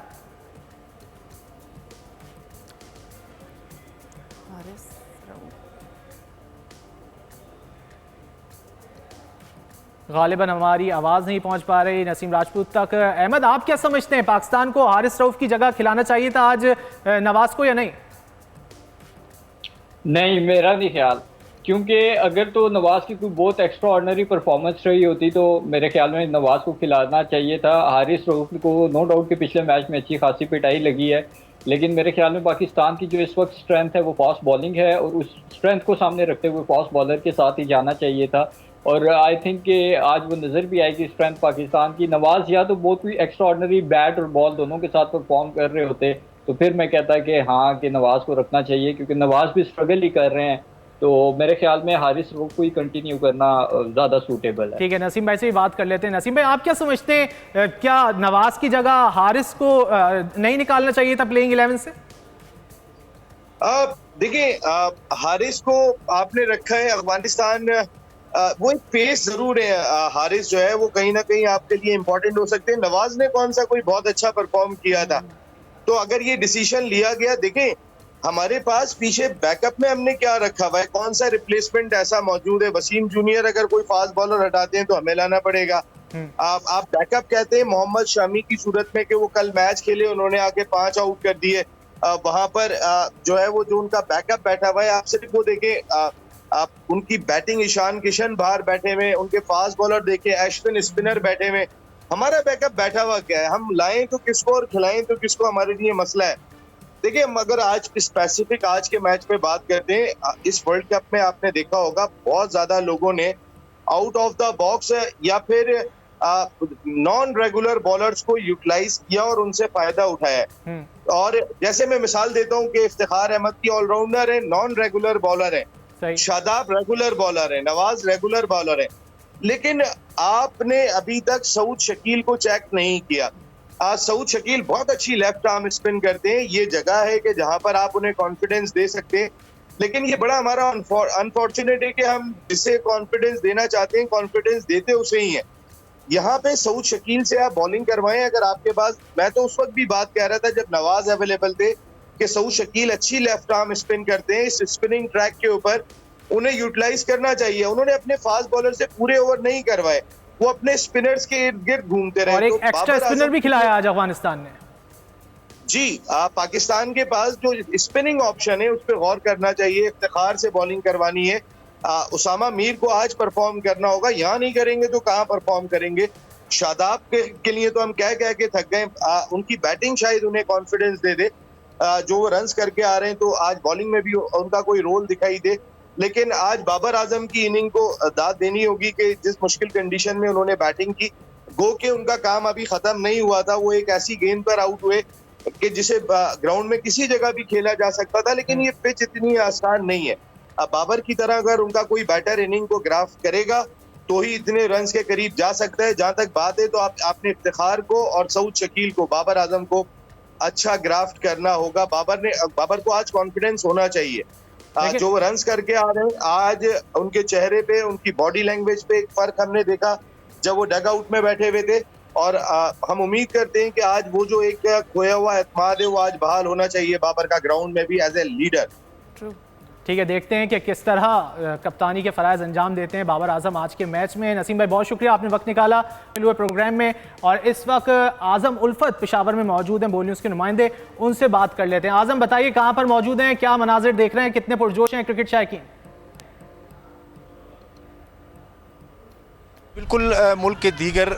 गालिबन हमारी आवाज़ नहीं पहुंच पा रही नसीम राजपूत तक। अहमद, आप क्या समझते हैं, पाकिस्तान को हारिस रऊफ की जगह खिलाना चाहिए था आज नवाज को या नहीं? नहीं, मेरा नहीं ख्याल, क्योंकि अगर तो नवाज की कोई बहुत एक्स्ट्रा ऑर्डिनरी परफॉर्मेंस रही होती तो मेरे ख्याल में नवाज को खिलाना चाहिए था। हारिस रऊफ को नो डाउट कि पिछले मैच में अच्छी खासी पिटाई लगी है, लेकिन मेरे ख्याल में पाकिस्तान की जो इस वक्त स्ट्रेंथ है वो फास्ट बॉलिंग है, और उस स्ट्रेंथ को सामने रखते हुए फास्ट बॉलर के साथ ही जाना चाहिए था। और आई थिंक कि आज वो नज़र भी आएगी स्ट्रेंथ पाकिस्तान की। नवाज या तो बहुत कोई एक्स्ट्रा ऑर्डिनरी बैट और बॉल दोनों के साथ परफॉर्म कर रहे होते तो फिर मैं कहता कि हाँ कि नवाज को रखना चाहिए, क्योंकि नवाज भी स्ट्रगल ही कर रहे हैं। तो मेरे ख्याल में हारिस रऊफ को ही कंटिन्यू करना ज़्यादा सूटेबल है। ठीक है, नसीम भाई से भी बात कर लेते हैं। नसीम भाई, आप क्या समझते हैं, क्या नवाज की जगह हारिस को नहीं निकालना चाहिए था प्लेइंग 11 से? देखिए, हारिस को आपने रखा है। अफगानिस्तान वो एक फेस जरूर है, हारिस जो है वो कहीं ना कहीं आपके लिए इंपॉर्टेंट हो सकते हैं। नवाज ने कौन सा कोई बहुत अच्छा परफॉर्म किया था, तो अगर ये डिसीजन लिया गया, देखें हमारे पास पीछे बैकअप में हमने क्या रखा हुआ है, कौन सा रिप्लेसमेंट ऐसा मौजूद है। वसीम जूनियर अगर कोई फास्ट बॉलर हटाते हैं तो हमें लाना पड़ेगा। आप बैकअप कहते हैं मोहम्मद शमी की सूरत में कि वो कल मैच खेले, उन्होंने आके 5 आउट कर दिए। वहां पर जो है वो जो उनका बैकअप बैठा हुआ है, आप सिर्फ वो देखें, आप उनकी बैटिंग ईशान किशन बाहर बैठे हुए, उनके फास्ट बॉलर देखे एश्विन स्पिनर बैठे हुए। हमारा बैकअप बैठा हुआ क्या है, हम लाएं तो किसको और खिलाएं तो किसको, हमारे लिए मसला है। देखिए, अगर आज स्पेसिफिक आज के मैच पे बात करते हैं, इस वर्ल्ड कप में आपने देखा होगा बहुत ज्यादा लोगों ने आउट ऑफ द बॉक्स या फिर नॉन रेगुलर बॉलर्स को यूटिलाइज किया और उनसे फायदा उठाया है। और जैसे मैं मिसाल देता हूँ कि इफ्तिखार अहमद की ऑलराउंडर है, नॉन रेगुलर बॉलर है, शादाब रेगुलर बॉलर है, नवाज रेगुलर बॉलर है, लेकिन आपने अभी तक सऊद शकील को चेक नहीं किया। सऊद शकील बहुत अच्छी लेफ्ट आर्म स्पिन करते हैं, ये जगह है कि जहां पर आप उन्हें कॉन्फिडेंस दे सकते हैं, लेकिन ये बड़ा हमारा अनफॉर्चुनेट है कि हम जिसे कॉन्फिडेंस देना चाहते हैं कॉन्फिडेंस देते उसे ही है। यहाँ पे सऊद शकील से आप बॉलिंग करवाएं अगर आपके पास। मैं तो उस वक्त भी बात कह रहा था जब नवाज अवेलेबल थे कि सऊद शकील अच्छी लेफ्ट आर्म स्पिन करते हैं, इस स्पिनिंग ट्रैक के ऊपर उन्हें यूटिलाइज करना चाहिए। उन्होंने अपने फास्ट बॉलर से पूरे ओवर नहीं करवाए, वो अपने स्पिनर्स के इर्द गिर्द घूमते रहे। और एक एक्स्ट्रा स्पिनर भी खिलाया आज अफगानिस्तान ने। जी, पाकिस्तान के पास जो स्पिनिंग ऑप्शन है उस पर गौर करना चाहिए। इफ्तिखार से बॉलिंग करवानी है, उसामा मीर को आज परफॉर्म करना होगा, यहाँ नहीं करेंगे तो कहाँ परफॉर्म करेंगे। शादाब के लिए तो हम कह के थक गए, उनकी बैटिंग शायद उन्हें कॉन्फिडेंस दे दे, जो वो रन्स करके आ रहे हैं, तो आज बॉलिंग में भी उनका कोई रोल दिखाई दे। लेकिन आज बाबर आजम की इनिंग को दाद देनी होगी कि जिस मुश्किल कंडीशन में उन्होंने बैटिंग की, गो के उनका काम अभी खत्म नहीं हुआ था। वो एक ऐसी गेंद पर आउट हुए कि जिसे ग्राउंड में किसी जगह भी खेला जा सकता था, लेकिन ये पिच इतनी आसान नहीं है। अब बाबर की तरह अगर उनका कोई बैटर इनिंग को ग्राफ्ट करेगा तो ही इतने रन्स के करीब जा सकता है। जहां तक बात है तो आपने इफ्तिखार को और सऊद शकील को, बाबर आजम को अच्छा ग्राफ्ट करना होगा। बाबर को आज कॉन्फिडेंस होना चाहिए। जो वो रन्स करके आ रहे हैं, आज उनके चेहरे पे, उनकी बॉडी लैंग्वेज पे एक फर्क हमने देखा जब वो डग आउट में बैठे हुए थे। और हम उम्मीद करते हैं कि आज वो जो एक खोया हुआ एतमाद है वो आज बहाल होना चाहिए बाबर का ग्राउंड में भी एज ए लीडर। ठीक है, देखते हैं कि किस तरह कप्तानी के फ़राइज़ अंजाम देते हैं बाबर आजम आज के मैच में। नसीम भाई, बहुत शुक्रिया, आपने वक्त निकाला हुए प्रोग्राम में। और इस वक्त आजम उल्फत पेशावर में मौजूद हैं, बोल न्यूज़ के नुमाइंदे, उनसे बात कर लेते हैं। आजम, बताइए कहाँ पर मौजूद हैं, क्या मनाजिर देख रहे हैं, कितने पुरजोश हैं क्रिकेट शायकीन? बिल्कुल मुल्क के दीगर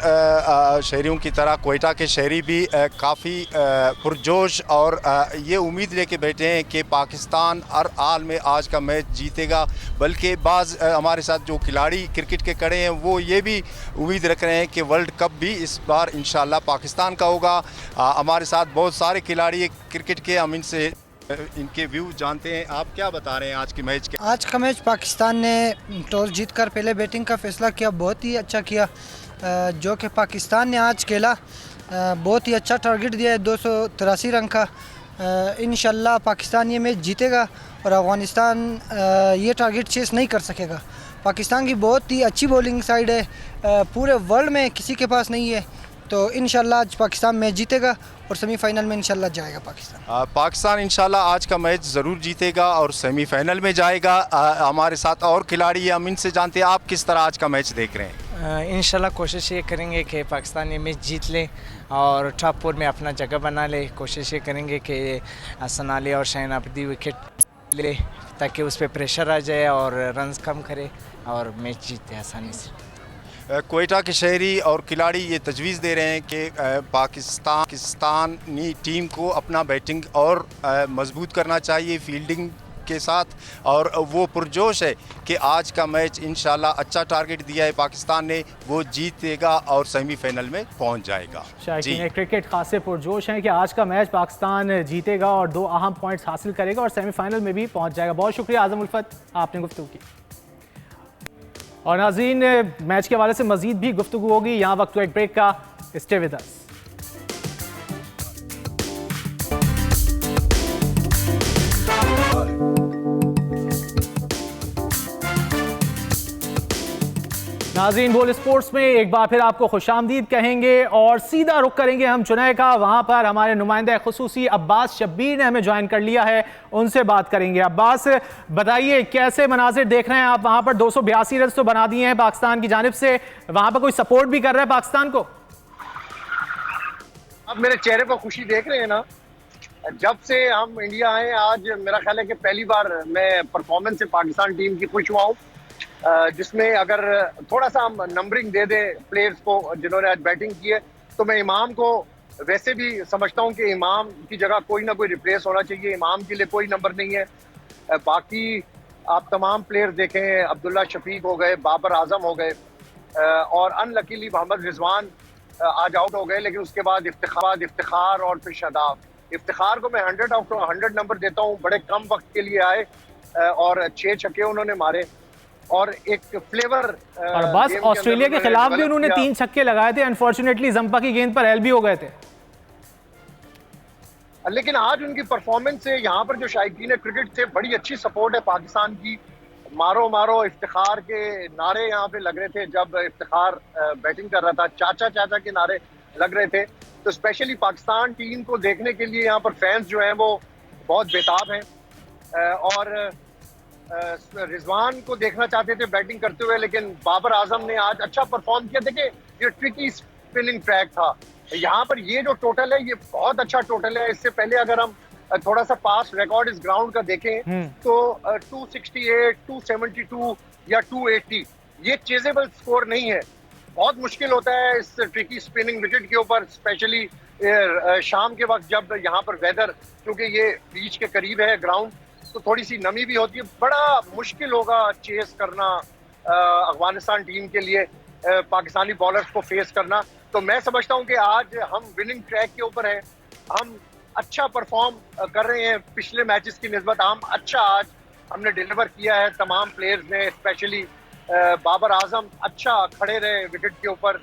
शहरियों की तरह कोयटा के शहरी भी काफ़ी पुरजोश और ये उम्मीद लेके बैठे हैं कि पाकिस्तान हर हाल में आज का मैच जीतेगा। बल्कि बाज़ हमारे साथ जो खिलाड़ी क्रिकेट के खड़े हैं वो ये भी उम्मीद रख रहे हैं कि वर्ल्ड कप भी इस बार इंशाल्लाह पाकिस्तान का होगा। हमारे साथ बहुत सारे खिलाड़ी क्रिकेट के, हम इनसे इनके व्यू जानते हैं। आप क्या बता रहे हैं आज के मैच के? आज का मैच पाकिस्तान ने टॉस जीतकर पहले बैटिंग का फैसला किया, बहुत ही अच्छा किया। जो कि पाकिस्तान ने आज खेला, बहुत ही अच्छा टारगेट दिया है 283 रन का। इंशाल्लाह पाकिस्तान ये मैच जीतेगा और अफ़गानिस्तान ये टारगेट चेस नहीं कर सकेगा। पाकिस्तान की बहुत ही अच्छी बॉलिंग साइड है, पूरे वर्ल्ड में किसी के पास नहीं है। तो इंशाल्लाह आज पाकिस्तान मैच जीतेगा और सेमीफाइनल में इंशाल्लाह जाएगा पाकिस्तान। पाकिस्तान इंशाल्लाह आज का मैच ज़रूर जीतेगा और सेमीफाइनल में जाएगा। हमारे साथ और खिलाड़ी हैं, हम इनसे जानते हैं आप किस तरह आज का मैच देख रहे हैं? इंशाल्लाह कोशिश ये करेंगे कि पाकिस्तान ये मैच जीत ले और टॉप 4 में अपना जगह बना ले। कोशिश ये करेंगे कि हसन अली और शाहीन अफरीदी विकेट ले ताकि उस पर प्रेशर आ जाए और रन्स कम करे और मैच जीते आसानी से। कोयटा के शहरी और खिलाड़ी ये तजवीज़ दे रहे हैं कि पाकिस्तानी टीम को अपना बैटिंग और मजबूत करना चाहिए फील्डिंग के साथ, और वो पुरजोश है कि आज का मैच इंशाल्लाह अच्छा टारगेट दिया है पाकिस्तान ने, वो जीतेगा और सेमीफाइनल में पहुंच जाएगा। शायकीन क्रिकेट खासे पुरजोश हैं कि आज का मैच पाकिस्तान जीतेगा और 2 अहम पॉइंट्स हासिल करेगा और सेमीफाइनल में भी पहुंच जाएगा। बहुत शुक्रिया आजम उल्फत, आपने गुफ्तगू की। और नाज़रीन, मैच के हवाले से मजीद भी गुफ्तगू होगी। यहाँ वक्त हुआ एक ब्रेक का, स्टे विद अस। नाज़रीन, बोल स्पोर्ट्स में एक बार फिर आपको खुशामदीद कहेंगे और सीधा रुख करेंगे हम चुनाव का। वहाँ पर हमारे नुमाइंदा खुसूसी अब्बास शब्बीर ने हमें ज्वाइन कर लिया है, उनसे बात करेंगे। अब्बास, बताइए कैसे मनाजिर देख रहे हैं आप? वहाँ पर 282 रन तो बना दिए हैं पाकिस्तान की जानिब से, वहाँ पर कोई सपोर्ट भी कर रहा है पाकिस्तान को? अब मेरे चेहरे पर खुशी देख रहे हैं ना, जब से हम इंडिया आए आज मेरा ख्याल है कि पहली बार मैं परफॉर्मेंस से पाकिस्तान टीम की खुश हुआ हूँ, जिसमें अगर थोड़ा सा हम नंबरिंग दे दें प्लेयर्स को जिन्होंने आज बैटिंग की है, तो मैं इमाम को वैसे भी समझता हूं कि इमाम की जगह कोई ना कोई रिप्लेस होना चाहिए। इमाम के लिए कोई नंबर नहीं है। बाकी आप तमाम प्लेयर्स देखें, अब्दुल्ला शफीक हो गए, बाबर आजम हो गए और अनलकीली मोहम्मद रिजवान आज आउट हो गए, लेकिन उसके बाद इफ्तिखार और फिर शादाब। इफ्तिखार को मैं 100 आउट ऑफ 100 नंबर देता हूँ। बड़े कम वक्त के लिए आए और 6 छक्के उन्होंने मारे और एक फ्लेवर। और बस ऑस्ट्रेलिया के खिलाफ भी उन्होंने 3 छक्के लगाए थे, अनफॉर्चुनेटली जंपा की गेंद पर एल भी हो गए थे। लेकिन आज उनकी परफॉर्मेंस से यहाँ पर जो शायकीन क्रिकेट थे, बड़ी अच्छी सपोर्ट है पाकिस्तान की। मारो मारो इफ्तिखार के नारे यहाँ पे लग रहे थे जब इफ्तिखार बैटिंग कर रहा था, चाचा चाचा के नारे लग रहे थे। तो स्पेशली पाकिस्तान टीम को देखने के लिए यहाँ पर फैंस जो हैं वो बहुत बेताब हैं और रिजवान को देखना चाहते थे बैटिंग करते हुए, लेकिन बाबर आजम ने आज अच्छा परफॉर्म किया। देखिए, ये ट्रिकी स्पिनिंग ट्रैक था। यहाँ पर ये जो टोटल है, ये बहुत अच्छा टोटल है। इससे पहले अगर हम थोड़ा सा पास रिकॉर्ड इस ग्राउंड का देखें तो 268, 272 या 280 ये चेजेबल स्कोर नहीं है। बहुत मुश्किल होता है इस ट्रिकी स्पिनिंग विकेट के ऊपर, स्पेशली शाम के वक्त जब यहाँ पर वेदर, क्योंकि ये बीच के करीब है ग्राउंड, तो थोड़ी सी नमी भी होती है। बड़ा मुश्किल होगा चेस करना अफगानिस्तान टीम के लिए, पाकिस्तानी बॉलर्स को फेस करना। तो मैं समझता हूँ कि आज हम विनिंग ट्रैक के ऊपर हैं, हम अच्छा परफॉर्म कर रहे हैं पिछले मैचेस की निस्बत। हम अच्छा आज हमने डिलीवर किया है, तमाम प्लेयर्स ने, स्पेशली बाबर आजम अच्छा खड़े रहे विकेट के ऊपर,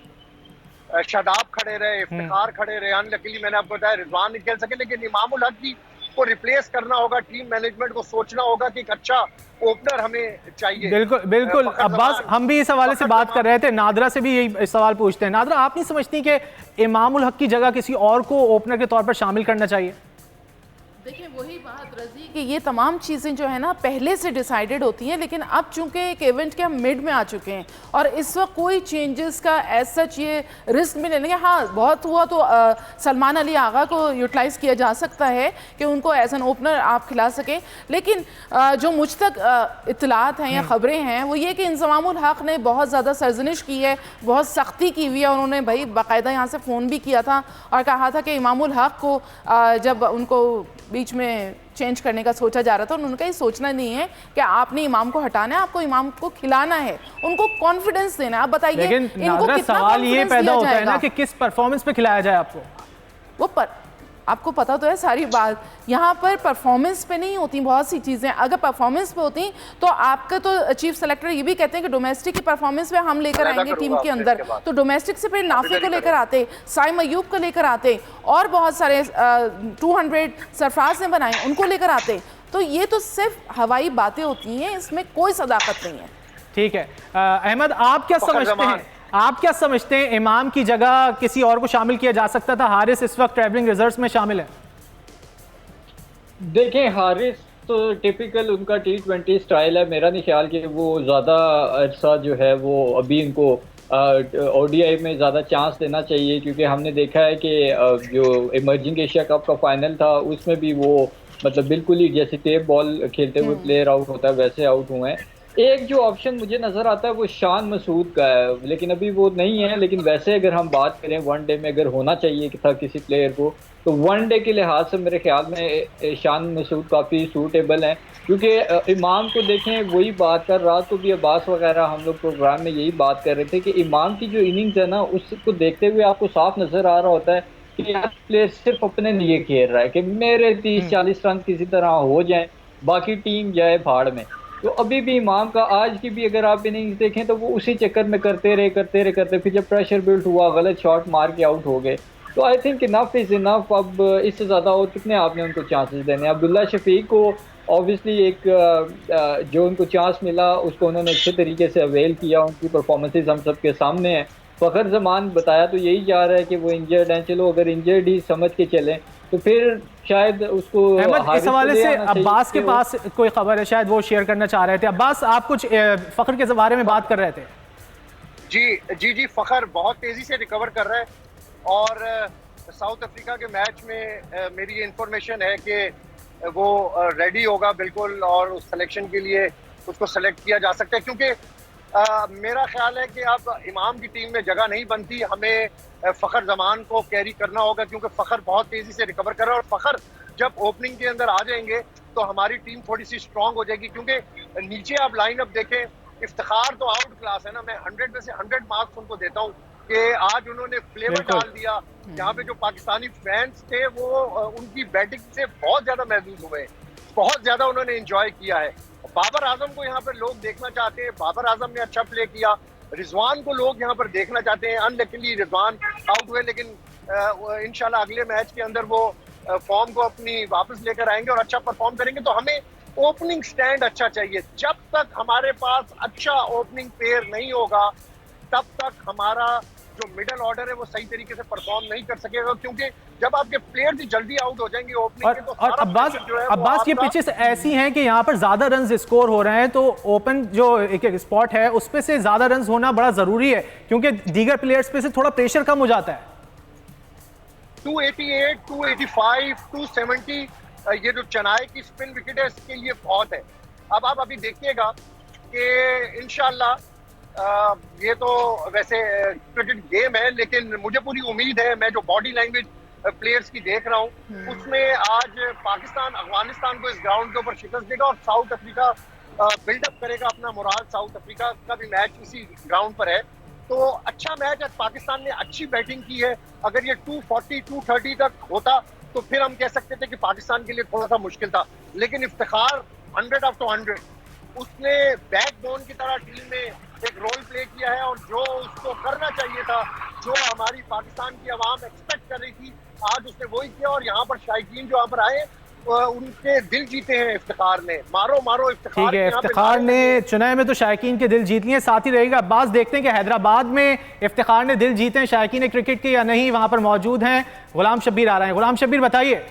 शादाब खड़े रहे, इफ्तिखार खड़े रहे। अनलकीली मैंने आपको बताया रिजवान नहीं खेल सके, लेकिन इमामुल हक को रिप्लेस करना होगा। टीम मैनेजमेंट को सोचना होगा कि एक अच्छा ओपनर हमें चाहिए। बिल्कुल बिल्कुल अब्बास, हम भी इस हवाले से बात कर रहे थे, नादरा से भी यही सवाल पूछते हैं। नादरा, आप नहीं समझती कि इमामुल हक की जगह किसी और को ओपनर के तौर पर शामिल करना चाहिए? देखिए वही बात रजी कि ये तमाम चीज़ें जो है ना पहले से डिसाइडेड होती हैं, लेकिन अब चूंकि एक इवेंट के हम मिड में आ चुके हैं और इस वक्त कोई चेंजेस का एज सच ये रिस्क भी नहीं लेंगे। हाँ, बहुत हुआ तो सलमान अली आगा को यूटिलाइज़ किया जा सकता है कि उनको एज एन ओपनर आप खिला सकें, लेकिन जो मुझ तक इत्तलात हैं या ख़बरें हैं वो ये कि इंज़मामुल हक ने बहुत ज़्यादा सरजनिश की है, बहुत सख्ती की हुई है। उन्होंने भाई बाकायदा यहाँ से फ़ोन भी किया था और कहा था कि इमामुल हक को जब उनको बीच में चेंज करने का सोचा जा रहा था, उनका ये सोचना नहीं है कि आपने इमाम को हटाना है, आपको इमाम को खिलाना है, उनको कॉन्फिडेंस देना है। आप बताइए, लेकिन इनको कितना सवाल ये पैदा होता है ना कि किस परफॉर्मेंस पे खिलाया जाए आपको। वो आपको पता तो है सारी बात, यहाँ पर परफॉर्मेंस पे नहीं होती बहुत सी चीज़ें। अगर परफॉर्मेंस पे होती तो आपका तो चीफ सेलेक्टर ये भी कहते हैं कि डोमेस्टिक की परफॉर्मेंस पे हम लेकर आएंगे टीम के अंदर, तो डोमेस्टिक से फिर नाफे को लेकर आते, साइम अयूब को लेकर आते और बहुत सारे 200 सरफराज ने बनाए उनको लेकर आते। तो ये तो सिर्फ हवाई बातें होती हैं, इसमें कोई सदाकत नहीं है। ठीक है अहमद, आप क्या समझते हैं, आप क्या समझते हैं इमाम की जगह किसी और को शामिल किया जा सकता था? हारिस इस वक्त ट्रैवलिंग रिजर्व्स में शामिल है। देखें, हारिस तो टिपिकल उनका T20 स्टाइल है। मेरा नहीं ख्याल कि वो ज़्यादा अरसा जो है वो अभी इनको ODI में ज़्यादा चांस देना चाहिए, क्योंकि हमने देखा है कि जो इमर्जिंग एशिया कप का फाइनल था उसमें भी वो मतलब बिल्कुल ही जैसे टेप बॉल खेलते हुए प्लेयर आउट होता है वैसे आउट हुए हैं। एक जो ऑप्शन मुझे नज़र आता है वो शान मसूद का है, लेकिन अभी वो नहीं है। लेकिन वैसे अगर हम बात करें वनडे में अगर होना चाहिए कि था किसी प्लेयर को, तो वनडे के लिहाज से मेरे ख्याल में शान मसूद काफ़ी सूटेबल हैं, क्योंकि इमाम को देखें, वही बात कर, रात को भी अब्बास वगैरह हम लोग प्रोग्राम में यही बात कर रहे थे कि इमाम की जो इनिंग्स है ना उसको देखते हुए आपको साफ नज़र आ रहा होता है कि यार प्लेयर सिर्फ अपने लिए खेल रहा है कि मेरे 30-40 रन किसी तरह हो जाएं, बाकी टीम जाए भाड़ में। तो अभी भी इमाम का आज की भी अगर आप इनिंग्स देखें तो वो उसी चक्कर में करते रहे, फिर जब प्रेशर बिल्ड हुआ गलत शॉट मार के आउट हो गए। तो I think enough is enough. अब इससे ज़्यादा और कितने आपने उनको चांसेस देने। अब्दुल्ला शफीक को ऑब्वियसली एक जो उनको चांस मिला उसको उन्होंने अच्छे तरीके से अवेल किया, उनकी परफॉर्मेंसेज हम सब के सामने हैं। फ़खर जमान बताया तो यही जा रहा है कि वो इंजर्ड हैं, चलो अगर इंजर्ड ही समझ के चलें तो फिर शायद उसको। इस हवाले से अब्बास के पास कोई खबर है, शायद वो शेयर करना चाह रहे थे। अब्बास, आप कुछ फ़खर के बारे में बात कर रहे थे। जी, फ़खर बहुत तेज़ी से रिकवर कर रहा है और साउथ अफ्रीका के मैच में मेरी इंफॉर्मेशन है कि वो रेडी होगा बिल्कुल और उस सिलेक्शन के लिए उसको सेलेक्ट किया जा सकता है, क्योंकि मेरा ख्याल है कि अब इमाम की टीम में जगह नहीं बनती, हमें फ़खर जमान को कैरी करना होगा, क्योंकि फ़खर बहुत तेज़ी से रिकवर कर रहा है और फ़खर जब ओपनिंग के अंदर आ जाएंगे तो हमारी टीम थोड़ी सी स्ट्रांग हो जाएगी। क्योंकि नीचे आप लाइनअप देखें, इफ्तिखार तो आउट क्लास है ना, मैं 100 में से 100 मार्क्स उनको देता हूँ कि आज उन्होंने फ्लेवर डाल दिया। यहाँ पे जो पाकिस्तानी फैंस थे वो उनकी बैटिंग से बहुत ज़्यादा महसूस हुए, बहुत ज़्यादा उन्होंने इंजॉय किया है। बाबर आजम को यहाँ पर लोग देखना चाहते हैं, बाबर आजम ने अच्छा प्ले किया। रिजवान को लोग यहाँ पर देखना चाहते हैं, अनलकीली रिजवान आउट हुए, लेकिन इंशाल्लाह अगले मैच के अंदर वो फॉर्म को अपनी वापस लेकर आएंगे और अच्छा परफॉर्म करेंगे। तो हमें ओपनिंग स्टैंड अच्छा चाहिए। जब तक हमारे पास अच्छा ओपनिंग पेयर नहीं होगा तब तक हमारा जो मिडल ऑर्डर है वो सही तरीके से परफॉर्म नहीं कर सकेगा, क्योंकि जब आपके प्लेयर भी जल्दी आउट हो जाएंगे ओपनिंग में तो और अब्बास ये पिचेस ऐसी हैं कि यहाँ पर ज्यादा रन्स स्कोर हो रहे हैं, तो ओपन जो एक स्पॉट है उस पे से ज्यादा रन्स होना बड़ा जरूरी है, क्योंकि दीगर प्लेयर्स पे से थोड़ा प्रेशर कम हो जाता है। 288, 285, 270 ये जो चेन्नई की स्पिन विकेट है इसके लिए बहुत है। अब आप अभी देखिएगा कि इंशाल्लाह ये तो वैसे क्रिकेट गेम है, लेकिन मुझे पूरी उम्मीद है, मैं जो बॉडी लैंग्वेज प्लेयर्स की देख रहा हूँ उसमें आज पाकिस्तान अफगानिस्तान को इस ग्राउंड के ऊपर शिकस्त देगा और साउथ अफ्रीका बिल्डअप करेगा अपना मोराल। साउथ अफ्रीका का भी मैच इसी ग्राउंड पर है, तो अच्छा मैच। आज पाकिस्तान ने अच्छी बैटिंग की है। अगर ये 240 230 तक होता तो फिर हम कह सकते थे कि पाकिस्तान के लिए थोड़ा सा मुश्किल था, लेकिन इफ्तिखार 100 ऑफ 100 उसने बैकबोन की तरह टीम में एक रोल प्ले किया है और जो उसको करना चाहिए था, जो हमारी पाकिस्तान की आवाम एक्सपेक्ट कर रही थी, आज उसने वही किया। और यहाँ पर शायकीन जो यहाँ पर आए उनके दिल जीते हैं इफ्तिखार ने। मारो मारो इफ्तिखार। ठीक है, इफ्तिखार ने चुनाव में तो शायकीन के दिल जीत लिए, साथ ही रहेगा अब्बास। देखते हैं कि हैदराबाद में इफ्तिखार ने दिल जीते हैं शायकीन क्रिकेट के या नहीं। वहां पर मौजूद हैं गुलाम शब्बीर आ रहे हैं। गुलाम शब्बीर बताइए।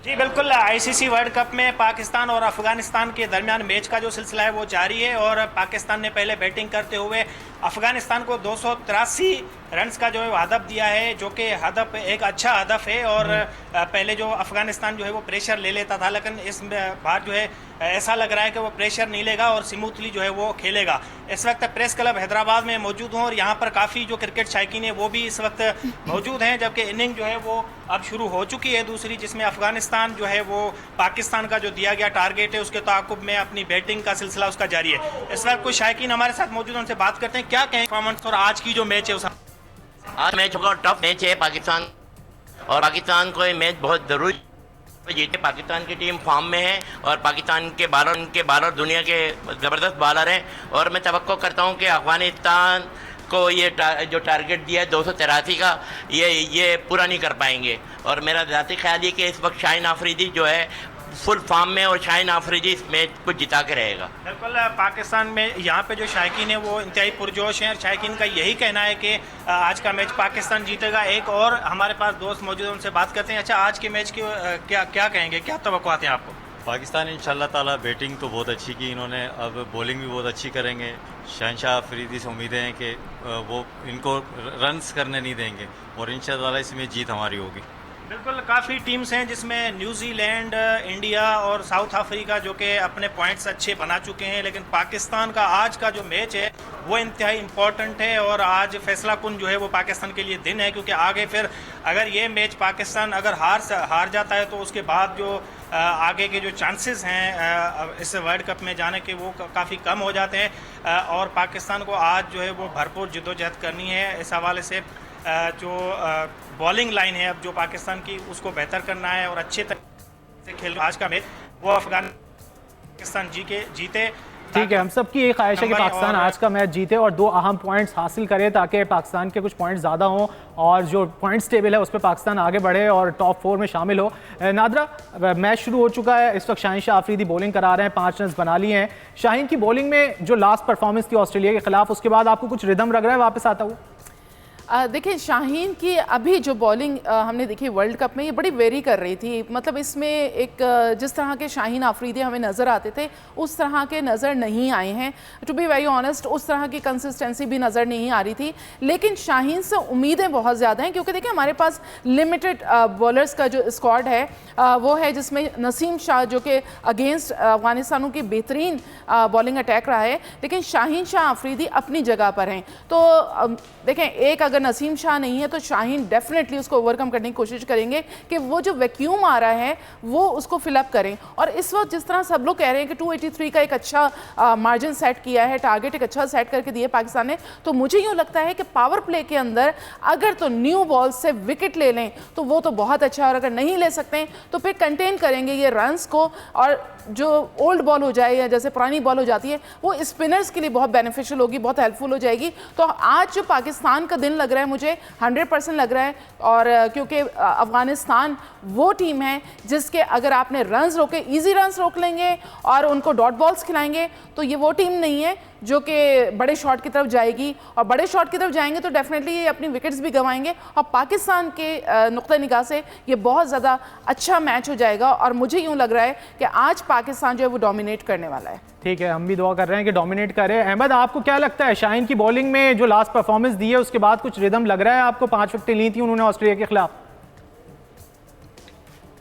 जी बिल्कुल, आईसीसी वर्ल्ड कप में पाकिस्तान और अफगानिस्तान के दरमियान मैच का जो सिलसिला है वो जारी है और पाकिस्तान ने पहले बैटिंग करते हुए अफगानिस्तान को 283 रन्स का जो है वो हदफ दिया है, जो कि हदफ एक अच्छा हदफ है। और पहले जो अफगानिस्तान जो है वो प्रेशर ले लेता था, लेकिन इस बार जो है ऐसा लग रहा है कि वो प्रेशर नहीं लेगा और स्मूथली जो है वो खेलेगा। इस वक्त प्रेस क्लब हैदराबाद में मौजूद हूँ और यहाँ पर काफ़ी जो क्रिकेट शायकीन है वो भी इस वक्त मौजूद हैं, जबकि इनिंग जो है वो अब शुरू हो चुकी है दूसरी, जिसमें अफगानिस्तान जो है वो पाकिस्तान का जो दिया गया टारगेट है उसके ताक़ुब में अपनी बैटिंग का सिलसिला उसका जारी है। इस वक्त कुछ शायकीन हमारे साथ मौजूद हैं, उनसे बात करते हैं क्या कहें परफॉर्मेंस और आज की जो मैच है उस। आज मैच होगा, टफ मैच है पाकिस्तान और पाकिस्तान को ये मैच बहुत ज़रूरी जीते। पाकिस्तान की टीम फॉर्म में है और पाकिस्तान के बालर दुनिया के ज़बरदस्त बालर हैं और मैं तवक्को करता हूँ कि अफगानिस्तान को ये जो टारगेट दिया है 283 का ये पूरा नहीं कर पाएंगे। और मेरा ज़ाती ख्याल है कि इस वक्त शाहीन आफरीदी जो है फुल फॉर्म में और शाहीन आफरीदी इस मैच को जिता के रहेगा। बिल्कुल, पाकिस्तान में यहाँ पे जो शायकीन है वो इंतहाई पुरजोश हैं और शायकीन का यही कहना है कि आज का मैच पाकिस्तान जीतेगा। एक और हमारे पास दोस्त मौजूद हैं, उनसे बात करते हैं। अच्छा, आज के मैच की क्या कहेंगे, क्या तवक्कुआत हैं आपको? पाकिस्तान इंशाल्लाह ताला बैटिंग तो बहुत अच्छी की इन्होंने, अब बॉलिंग भी बहुत अच्छी करेंगे। शहनशाह अफरीदी से उम्मीदें हैं कि वो इनको रन्स करने नहीं देंगे और इंशाल्लाह ताला इसमें जीत हमारी होगी। बिल्कुल, काफ़ी टीम्स हैं जिसमें न्यूजीलैंड, इंडिया और साउथ अफ्रीका जो कि अपने पॉइंट्स अच्छे बना चुके हैं, लेकिन पाकिस्तान का आज का जो मैच है वो इंतहाई इम्पॉर्टेंट है और आज फैसला कुन जो है वो पाकिस्तान के लिए दिन है, क्योंकि आगे फिर अगर ये मैच पाकिस्तान अगर हार जाता है तो उसके बाद जो आगे के जो चांसेस हैं इस वर्ल्ड कप में जाने के वो काफ़ी कम हो जाते हैं और पाकिस्तान को आज जो है वो भरपूर जद्दोजहद करनी है। इस हवाले से जो बॉलिंग लाइन है अब जो पाकिस्तान की उसको बेहतर करना है और अच्छे तरीके से खेल। आज का मैच वो अफगानिस्तान जीते। ठीक है, हम सब की एक ख्वाहिश है कि पाकिस्तान आज का मैच जीते और 2 अहम पॉइंट्स हासिल करे ताकि पाकिस्तान के कुछ पॉइंट्स ज़्यादा हों और जो पॉइंट्स टेबल है उस पर पाकिस्तान आगे बढ़े और टॉप 4 में शामिल हो। नादरा, मैच शुरू हो चुका है, इस वक्त शाहीन शाह अफरीदी बॉलिंग करा रहे हैं, 5 रन बना लिए हैं। शाहीन की बॉलिंग में जो लास्ट परफॉर्मेंस थी ऑस्ट्रेलिया के खिलाफ, उसके बाद आपको कुछ रिदम लग रहा है वापस आता हुआ? देखिए, शाहीन की अभी जो बॉलिंग हमने देखी वर्ल्ड कप में, ये बड़ी वेरी कर रही थी। मतलब इसमें एक जिस तरह के शाहीन आफरीदी हमें नज़र आते थे उस तरह के नज़र नहीं आए हैं। टू बी वेरी ऑनेस्ट, उस तरह की कंसिस्टेंसी भी नज़र नहीं आ रही थी। लेकिन शाहीन से उम्मीदें बहुत ज़्यादा हैं, क्योंकि देखिए हमारे पास लिमिटेड बॉलर्स का जो स्क्वाड है वो है, जिसमें नसीम शाह जो कि अगेंस्ट अफगानिस्तानों की बेहतरीन बॉलिंग अटैक रहा है, लेकिन शाहीन शाह आफरीदी अपनी जगह पर हैं। तो देखें, एक अगर नसीम शाह नहीं है तो शाहीन डेफिनेटली उसको ओवरकम करने की कोशिश करेंगे कि वो जो वैक्यूम आ रहा है वो उसको फिलअप करें। और इस वक्त जिस तरह सब लोग कह रहे हैं कि 283 का एक अच्छा मार्जिन सेट किया है, टारगेट एक अच्छा सेट करके दिया पाकिस्तान ने, तो मुझे यूँ लगता है कि पावर प्ले के अंदर अगर तो न्यू बॉल से विकेट ले लें तो वो तो बहुत अच्छा है, और अगर नहीं ले सकते हैं तो फिर कंटेन करेंगे ये रन्स को, और जो ओल्ड बॉल हो जाए या जैसे पुरानी बॉल हो जाती है वो स्पिनर्स के लिए बहुत बेनिफिशियल होगी, बहुत हेल्पफुल हो जाएगी। तो आज जो पाकिस्तान का दिन लग रहा है मुझे 100% लग रहा है, और क्योंकि अफगानिस्तान वो टीम है जिसके अगर आपने रन्स रोके, इजी रन्स रोक लेंगे और उनको डॉट बॉल्स खिलाएंगे, तो ये वो टीम नहीं है जो कि बड़े शॉट की तरफ जाएगी, और बड़े शॉट की तरफ जाएंगे तो डेफिनेटली ये अपनी विकेट्स भी गंवाएंगे। और पाकिस्तान के नुक्ता निगाह से ये बहुत ज़्यादा अच्छा मैच हो जाएगा, और मुझे यूँ लग रहा है कि आज पाकिस्तान जो है वो डोमिनेट करने वाला है। ठीक है, हम भी दुआ कर रहे हैं कि डोमिनेट करे। अहमद, आपको क्या लगता है शाहीन की बॉलिंग में जो लास्ट परफॉर्मेंस दी है उसके बाद कुछ रिदम लग रहा है आपको? 5 विकेटें ली थी उन्होंने ऑस्ट्रेलिया के खिलाफ।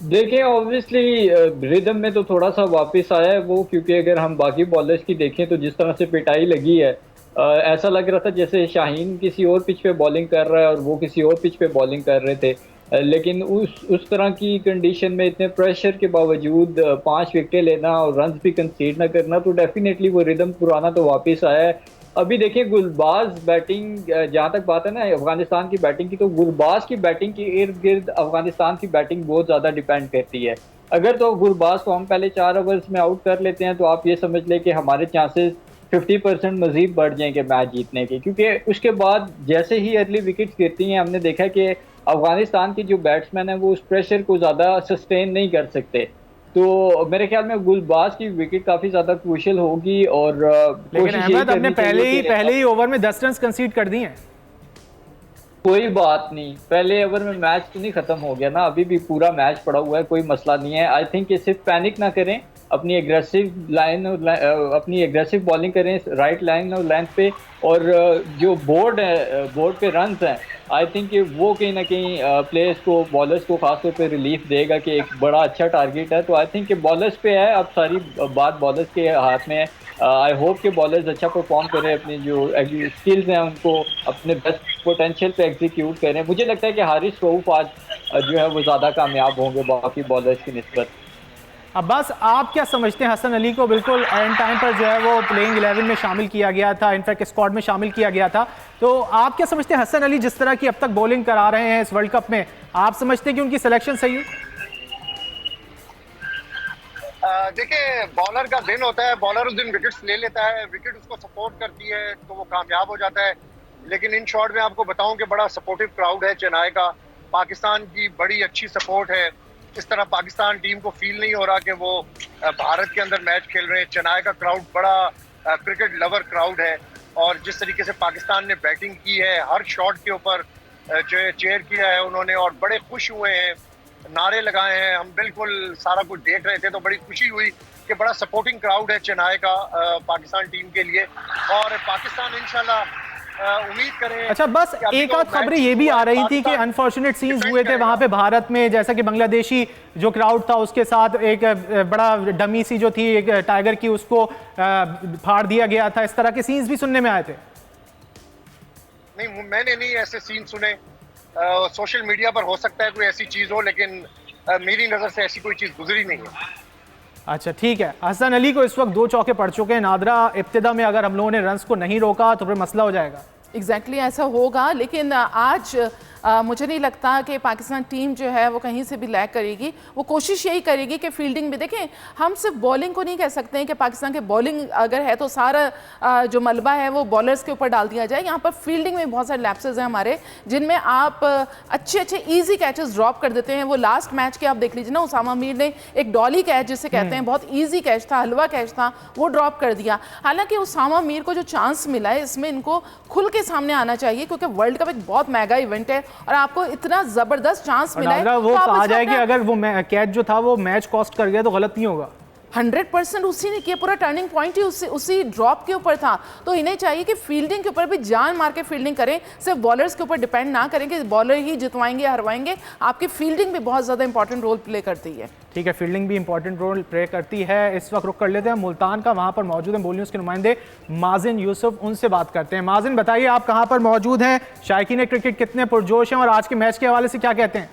देखें ऑब्वियसली रिदम में तो थोड़ा सा वापस आया है वो, क्योंकि अगर हम बाकी बॉलर्स की देखें तो जिस तरह से पिटाई लगी है, ऐसा लग रहा था जैसे शाहीन किसी और पिच पे बॉलिंग कर रहा है और वो किसी और पिच पे बॉलिंग कर रहे थे। लेकिन उस तरह की कंडीशन में इतने प्रेशर के बावजूद 5 विकेटें लेना और रन भी कंसीड ना करना, तो डेफिनेटली वो रिदम पुराना तो वापस आया है। अभी देखिए गुलबाज बैटिंग, जहाँ तक बात है ना अफगानिस्तान की बैटिंग की, तो गुलबाज की बैटिंग के इर्द गिर्द अफगानिस्तान की बैटिंग बहुत ज़्यादा डिपेंड करती है। अगर तो गुलबाज को हम पहले 4 ओवर्स में आउट कर लेते हैं तो आप ये समझ लें कि हमारे चांसेस 50% मजीद बढ़ जाएंगे मैच जीतने के, क्योंकि उसके बाद जैसे ही अर्ली विकेट्स गिरती हैं हमने देखा कि अफगानिस्तान के जो बैट्समैन हैं वो उस प्रेशर को ज़्यादा सस्टेन नहीं कर सकते। तो मेरे ख्याल में गुलबाज की विकेट काफी ज्यादा क्रूशियल होगी। और लेकिन अहमद अपने पहले ही ओवर में 10 रन कंसीड कर दिए हैं। कोई बात नहीं, पहले ओवर में मैच तो नहीं खत्म हो गया ना, अभी भी पूरा मैच पड़ा हुआ है, कोई मसला नहीं है। आई थिंक कि सिर्फ पैनिक ना करें, अपनी एग्रेसिव बॉलिंग करें राइट लाइन और लेंथ पे, और जो बोर्ड पे रन्स हैं आई थिंक कि वो कहीं ना कहीं प्लेयर्स को, बॉलर्स को खासतौर पे रिलीफ देगा कि एक बड़ा अच्छा टारगेट है। तो आई थिंक कि बॉलर्स पे है, अब सारी बात बॉलर्स के हाथ में है। आई होप कि बॉलर्स अच्छा परफॉर्म करें, अपनी जो स्किल्स हैं उनको अपने बेस्ट पोटेंशियल पे एग्जीक्यूट करें। मुझे लगता है कि हारिस रऊफ आज जो है वो ज़्यादा कामयाब होंगे बाकी बॉलर्स की निस्बत। अब्बास, आप क्या समझते हैं? हसन अली को बिल्कुल एंड टाइम पर जो है वो प्लेइंग 11 में शामिल किया गया था, इनफैक्ट स्क्वाड में शामिल किया गया था, तो आप क्या समझते हैं हसन अली जिस तरह की अब तक बॉलिंग करा रहे हैं इस वर्ल्ड कप में, आप समझते हैं कि उनकी सिलेक्शन सही है? देखिए बॉलर का दिन होता है, बॉलर उस दिन विकेट्स ले लेता है, विकेट उसको सपोर्ट करती है तो वो कामयाब हो जाता है। लेकिन इन शॉर्ट में आपको बताऊं कि बड़ा सपोर्टिव क्राउड है चेन्नई का, पाकिस्तान की बड़ी अच्छी सपोर्ट है। इस तरह पाकिस्तान टीम को फील नहीं हो रहा कि वो भारत के अंदर मैच खेल रहे हैं। चेन्नई का क्राउड बड़ा क्रिकेट लवर क्राउड है, और जिस तरीके से पाकिस्तान ने बैटिंग की है, हर शॉट के ऊपर जो चेयर किया है उन्होंने, और बड़े खुश हुए हैं, नारे लगाए हैं। हम बिल्कुल सारा कुछ देख रहे थे तो बड़ी खुशी हुई कि बड़ा सपोर्टिंग क्राउड है चेन्नई का पाकिस्तान टीम के लिए, और पाकिस्तान इंशाल्लाह उम्मीद करें। अच्छा, बस एक आध खबरें ये भी आ रही थी कि अनफॉर्चुनेट सीन्स हुए थे वहां पे भारत में, जैसा कि बांग्लादेशी जो क्राउड था उसके साथ एक बड़ा डमी सी जो थी एक टाइगर की, उसको फाड़ दिया गया था, इस तरह के सीन्स भी सुनने में आए थे। नहीं, मैंने नहीं ऐसे सीन सुने। सोशल मीडिया पर हो सकता है कोई ऐसी चीज हो, लेकिन मेरी नजर से ऐसी कोई चीज गुजरी नहीं है। अच्छा ठीक है, हसन अली को इस वक्त 2 चौके पड़ चुके हैं। नादरा, इब्तिदा में अगर हम लोगों ने रन्स को नहीं रोका तो फिर मसला हो जाएगा। एग्जैक्टली ऐसा होगा, लेकिन आज मुझे नहीं लगता कि पाकिस्तान टीम जो है वो कहीं से भी लैग करेगी। वो कोशिश यही करेगी कि फील्डिंग भी, देखें हम सिर्फ बॉलिंग को नहीं कह सकते हैं कि पाकिस्तान के बॉलिंग अगर है तो सारा जो मलबा है वो बॉलर्स के ऊपर डाल दिया जाए। यहाँ पर फील्डिंग में बहुत सारे लैप्सेस हैं हमारे, जिनमें आप अच्छे ईजी कैचेस ड्रॉप कर देते हैं। वो लास्ट मैच के आप देख लीजिए ना, उसामा मीर ने एक डॉली कैच जिसे कहते हैं, बहुत ईजी कैच था, हलवा कैच था, वो ड्रॉप कर दिया। हालांकि उसामा मीर को जो चांस मिला है इसमें इनको खुल के सामने आना चाहिए, क्योंकि वर्ल्ड कप एक बहुत महंगा इवेंट है और आपको इतना जबरदस्त चांस मिला है। वो कहा जाए कि अगर वो कैच जो था वो मैच कॉस्ट कर गया तो गलत नहीं होगा। 100% उसी ने किया, पूरा टर्निंग पॉइंट ही उसी ड्रॉप के ऊपर था। तो इन्हें चाहिए कि फील्डिंग के ऊपर भी जान मार के फील्डिंग करें, सिर्फ बॉलर्स के ऊपर डिपेंड ना करें कि बॉलर ही जितवाएंगे हरवाएंगे। आपकी फील्डिंग भी बहुत ज़्यादा इंपॉर्टेंट रोल प्ले करती है। ठीक है, फील्डिंग भी इंपॉर्टेंट रोल प्ले करती है। इस वक्त रुक कर लेते हैं मुल्तान का, वहाँ पर मौजूद हैं बोल न्यूज़ के नुमाइंदे माजिन यूसुफ, उनसे बात करते हैं। माजिन, बताइए आप कहाँ पर मौजूद हैं, शायकीन क्रिकेट कितने पुरजोश हैं और आज के मैच के हवाले से क्या कहते हैं?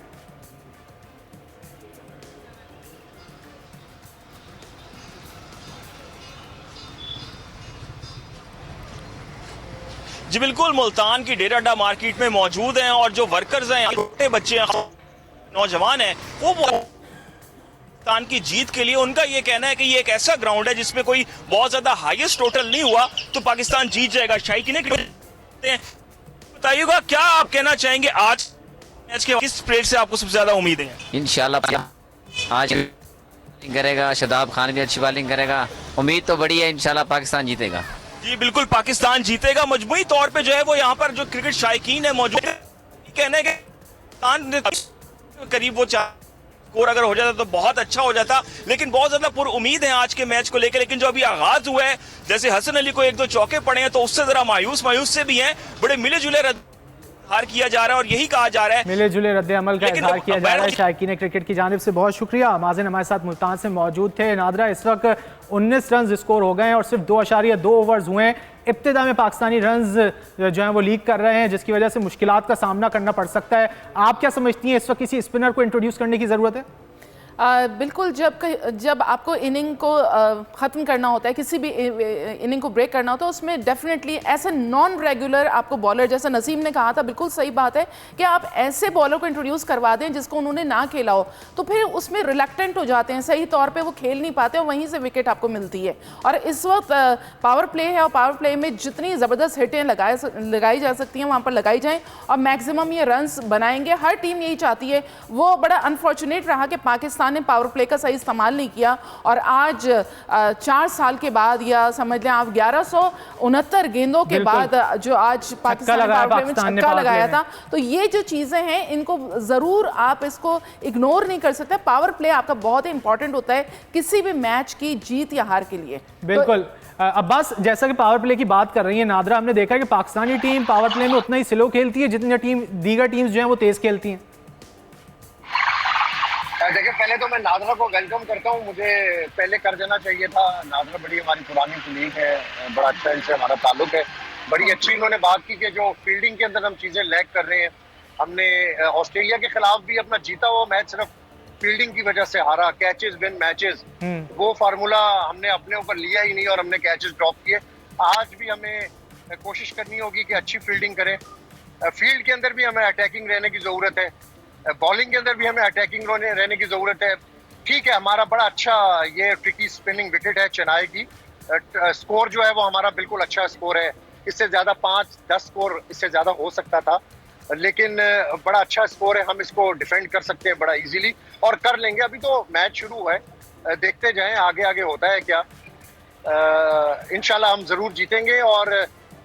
जी बिल्कुल, मुल्तान की डेरा अड्डा मार्केट में मौजूद हैं और जो वर्कर्स हैं, छोटे बच्चे हैं, नौजवान हैं, वो पाकिस्तान की जीत के लिए, उनका ये कहना है कि ये एक ऐसा ग्राउंड है जिसमें कोई बहुत ज्यादा हाईएस्ट टोटल नहीं हुआ तो पाकिस्तान जीत जाएगा। शायकीन बताइएगा क्या आप कहना चाहेंगे आज मैच के, किस प्लेयर से आपको सबसे ज्यादा उम्मीदें हैं? इंशाल्लाह आज करेगा, शदाब खान भी अच्छी बॉलिंग करेगा, उम्मीद तो बड़ी है, इंशाल्लाह पाकिस्तान जीतेगा। जी बिल्कुल, पाकिस्तान जीतेगा। मजमूई तौर पे जो है वो यहाँ पर जो क्रिकेट शायकीन है मौजूद कहने के करीब वो स्कोर अगर हो जाता तो बहुत अच्छा हो जाता, लेकिन बहुत ज्यादा पुर उम्मीद है आज के मैच को लेकर। लेकिन जो अभी आगाज हुआ है, जैसे हसन अली को 1-2 चौके पड़े हैं तो उससे जरा मायूस से भी हैं, बड़े मिले जुले हार किया जा रहा है और यही कहा जा रहा है। मिले जुले रद्द अमल का लेकिन इजहार किया जा रहा है। बैर- शायकीन क्रिकेट की जानिब से बहुत शुक्रिया। माजिन हमारे साथ मुल्तान से मौजूद थे। नादरा, इस वक्त 19 रन स्कोर हो गए हैं और सिर्फ 2.2 ओवर्स हुए हैं। इब्तिदा में पाकिस्तानी रन्स जो हैं वो लीक कर रहे हैं, जिसकी वजह से मुश्किलात का सामना करना पड़ सकता है। आप क्या समझती हैं, इस वक्त किसी स्पिनर को इंट्रोड्यूस करने की ज़रूरत है? बिल्कुल, जब आपको इनिंग को ख़त्म करना होता है, किसी भी इनिंग को ब्रेक करना होता है, उसमें डेफिनेटली ऐसे नॉन रेगुलर आपको बॉलर, जैसा नसीम ने कहा था, बिल्कुल सही बात है कि आप ऐसे बॉलर को इंट्रोड्यूस करवा दें जिसको उन्होंने ना खेला हो, तो फिर उसमें रिलक्टेंट हो जाते हैं, सही तौर पे वो खेल नहीं पाते और वहीं से विकेट आपको मिलती है। और इस वक्त पावर प्ले है और पावर प्ले में जितनी ज़बरदस्त हिटें लगाई जा सकती हैं वहाँ पर लगाई जाएँ और मैक्सिमम ये रन्स बनाएंगे। हर टीम यही चाहती है। वो बड़ा अनफॉर्चुनेट रहा कि पाकिस्तान ने पावर प्ले का सही इस्तेमाल नहीं किया और आज 4 साल के बाद, या समझ लें आप 1169 गेंदों के बाद जो आज पाकिस्तान ने पावर प्ले में छक्का लगाया था, तो ये जो चीज़ें हैं इनको ज़रूर आप इसको इग्नोर नहीं कर सकते। पावर प्ले आपका बहुत ही इंपॉर्टेंट होता है किसी भी मैच की जीत या हार के लिए। बिल्कुल। अब्बास, जैसा कि पावर प्ले की बात कर रही है नादरा, हमने देखा कि पाकिस्तानी टीम पावर प्ले में उतना ही स्लो खेलती है जितनी दीगर टीम्स जो हैं वो तेज खेलती हैं। देखिए, पहले तो मैं नादरा को वेलकम करता हूँ। मुझे पहले कर देना चाहिए था। नादरा बड़ी हमारी पुरानी कुलीग है, बड़ा अच्छा इनसे हमारा ताल्लुक है। बड़ी अच्छी इन्होंने बात की कि जो फील्डिंग के अंदर हम चीज़ें लैग कर रहे हैं। हमने ऑस्ट्रेलिया के खिलाफ भी अपना जीता हुआ मैच सिर्फ फील्डिंग की वजह से हारा। कैचेस विन मैचेस, वो फार्मूला हमने अपने ऊपर लिया ही नहीं और हमने कैचेस ड्रॉप किए। आज भी हमें कोशिश करनी होगी कि अच्छी फील्डिंग करें। फील्ड के अंदर भी हमें अटैकिंग रहने की ज़रूरत है, बॉलिंग के अंदर भी हमें अटैकिंग रहने की ज़रूरत है। ठीक है, हमारा बड़ा अच्छा ये ट्रिकी स्पिनिंग विकेट है चेन्नई की। स्कोर जो है वो हमारा बिल्कुल अच्छा स्कोर है। इससे ज़्यादा 5-10 स्कोर इससे ज़्यादा हो सकता था, लेकिन बड़ा अच्छा स्कोर है। हम इसको डिफेंड कर सकते हैं बड़ा इजीली और कर लेंगे। अभी तो मैच शुरू हुआ है, देखते जाएं आगे आगे होता है क्या। इंशाल्लाह हम ज़रूर जीतेंगे और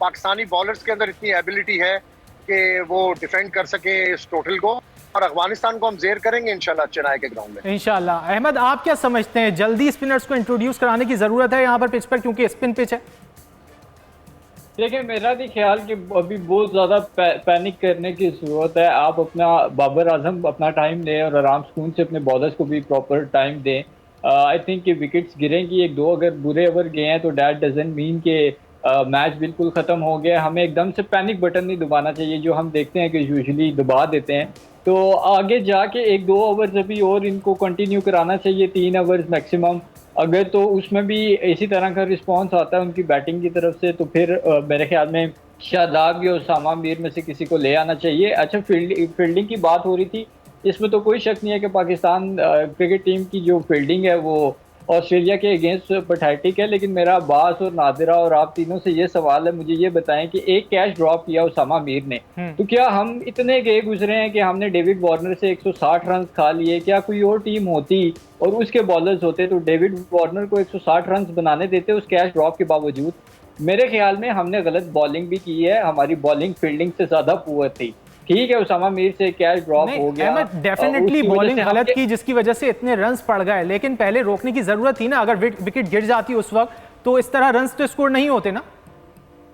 पाकिस्तानी बॉलर्स के अंदर इतनी एबिलिटी है कि वो डिफेंड कर सके इस टोटल को और अफगानिस्तान को हम जेर करेंगे इंशाल्लाह चेन्नई के ग्राउंड में। इंशाल्लाह। अहमद, आप क्या समझते हैं, जल्दी स्पिनर्स को इंट्रोड्यूस कराने की ज़रूरत है यहाँ पर पिच पर, क्योंकि स्पिन पिच है? देखिए, मेरा भी ख्याल कि अभी बहुत ज़्यादा पैनिक करने की ज़रूरत है। आप अपना बाबर आजम अपना टाइम दें और आराम सुकून से अपने बॉलर्स को भी प्रॉपर टाइम दें। आई थिंक कि विकेट्स गिरेंगी, 1-2 अगर बुरे ओवर गए हैं तो डैट डजंट मीन के मैच बिल्कुल ख़त्म हो गया। हमें एकदम से पैनिक बटन नहीं दबाना चाहिए, जो हम देखते हैं कि यूजुअली दबा देते हैं। तो आगे जाके 1-2 ओवर्स अभी और इनको कंटिन्यू कराना चाहिए, 3 ओवर्स मैक्सिमम। अगर तो उसमें भी इसी तरह का रिस्पांस आता है उनकी बैटिंग की तरफ से, तो फिर मेरे ख्याल में शादाब या उसामा मीर में से किसी को ले आना चाहिए। अच्छा, फील्डिंग की बात हो रही थी, इसमें तो कोई शक नहीं है कि पाकिस्तान क्रिकेट टीम की जो फील्डिंग है वो ऑस्ट्रेलिया के अगेंस्ट पैथेटिक है। लेकिन मेरा अब्बास और नादिरा और आप तीनों से ये सवाल है, मुझे ये बताएं कि एक कैच ड्रॉप किया उसामा मीर ने, तो क्या हम इतने गए गुजरे हैं कि हमने डेविड वार्नर से 160 रन खा लिए? क्या कोई और टीम होती और उसके बॉलर्स होते तो डेविड वार्नर को 160 रन बनाने देते उस कैच ड्रॉप के बावजूद? मेरे ख्याल में हमने गलत बॉलिंग भी की है, हमारी बॉलिंग फील्डिंग से ज़्यादा पुअर थी। ठीक है, उसामा मीर से कैच ड्रॉप हो गया, डेफिनेटली बॉलिंग गलत की जिसकी वजह से इतने रन्स पड़ गए, लेकिन पहले रोकने की जरूरत थी ना। अगर विकेट गिर जाती उस वक्त तो इस तरह रन्स तो स्कोर नहीं होते ना।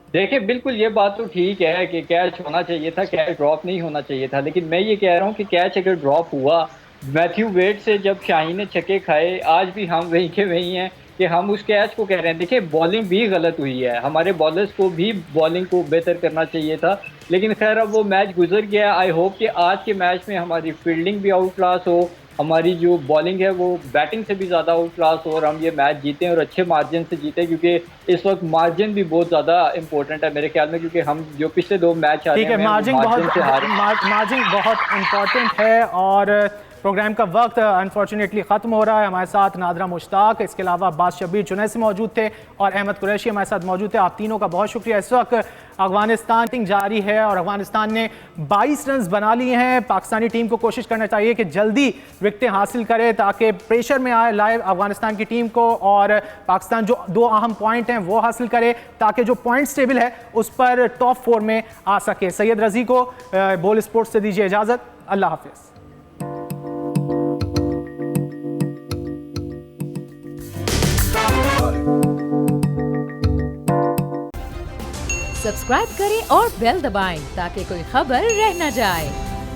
देखिए, बिल्कुल ये बात तो ठीक है कि कैच होना चाहिए था, कैच ड्रॉप नहीं होना चाहिए था। लेकिन मैं ये कह रहा हूँ कि कैच अगर ड्रॉप हुआ, मैथ्यू वेड से जब शाहीन ने छक्के खाए, आज भी हम वहीं के वहीं हैं कि हम उस कैच को कह रहे हैं। देखिए, बॉलिंग भी गलत हुई है, हमारे बॉलर्स को भी बॉलिंग को बेहतर करना चाहिए था। लेकिन खैर, अब वो मैच गुजर गया। आई होप कि आज के मैच में हमारी फील्डिंग भी आउट क्लास हो, हमारी जो बॉलिंग है वो बैटिंग से भी ज़्यादा आउट क्लास हो और हम ये मैच जीतें और अच्छे मार्जिन से जीतें, क्योंकि इस वक्त मार्जिन भी बहुत ज़्यादा इंपॉर्टेंट है मेरे ख्याल में, क्योंकि हम जो पिछले 2 मैच हारे हैं मार्जिन बहुत इंपॉर्टेंट है। और प्रोग्राम का वक्त अनफॉर्चुनेटली ख़त्म हो रहा है। हमारे साथ नादरा मुश्ताक, इसके अलावा अब्बास शब्बीर जुनैद से मौजूद थे और अहमद कुरैशी हमारे साथ मौजूद थे। आप तीनों का बहुत शुक्रिया। इस वक्त अफगानिस्तान टीम जारी है और अफगानिस्तान ने 22 रन बना लिए हैं। पाकिस्तानी टीम को कोशिश करना चाहिए कि जल्दी विकेटें हासिल करे ताकि प्रेशर में लाए अफगानिस्तान की टीम को और पाकिस्तान जो 2 अहम पॉइंट हैं वो हासिल करे ताकि जो पॉइंट्स टेबल है उस पर टॉप 4 में आ सके। सैयद रजी को बोल स्पोर्ट्स से दीजिए इजाज़त। अल्लाह हाफिज़। सब्सक्राइब करें और बेल दबाएं ताकि कोई खबर रह न जाए।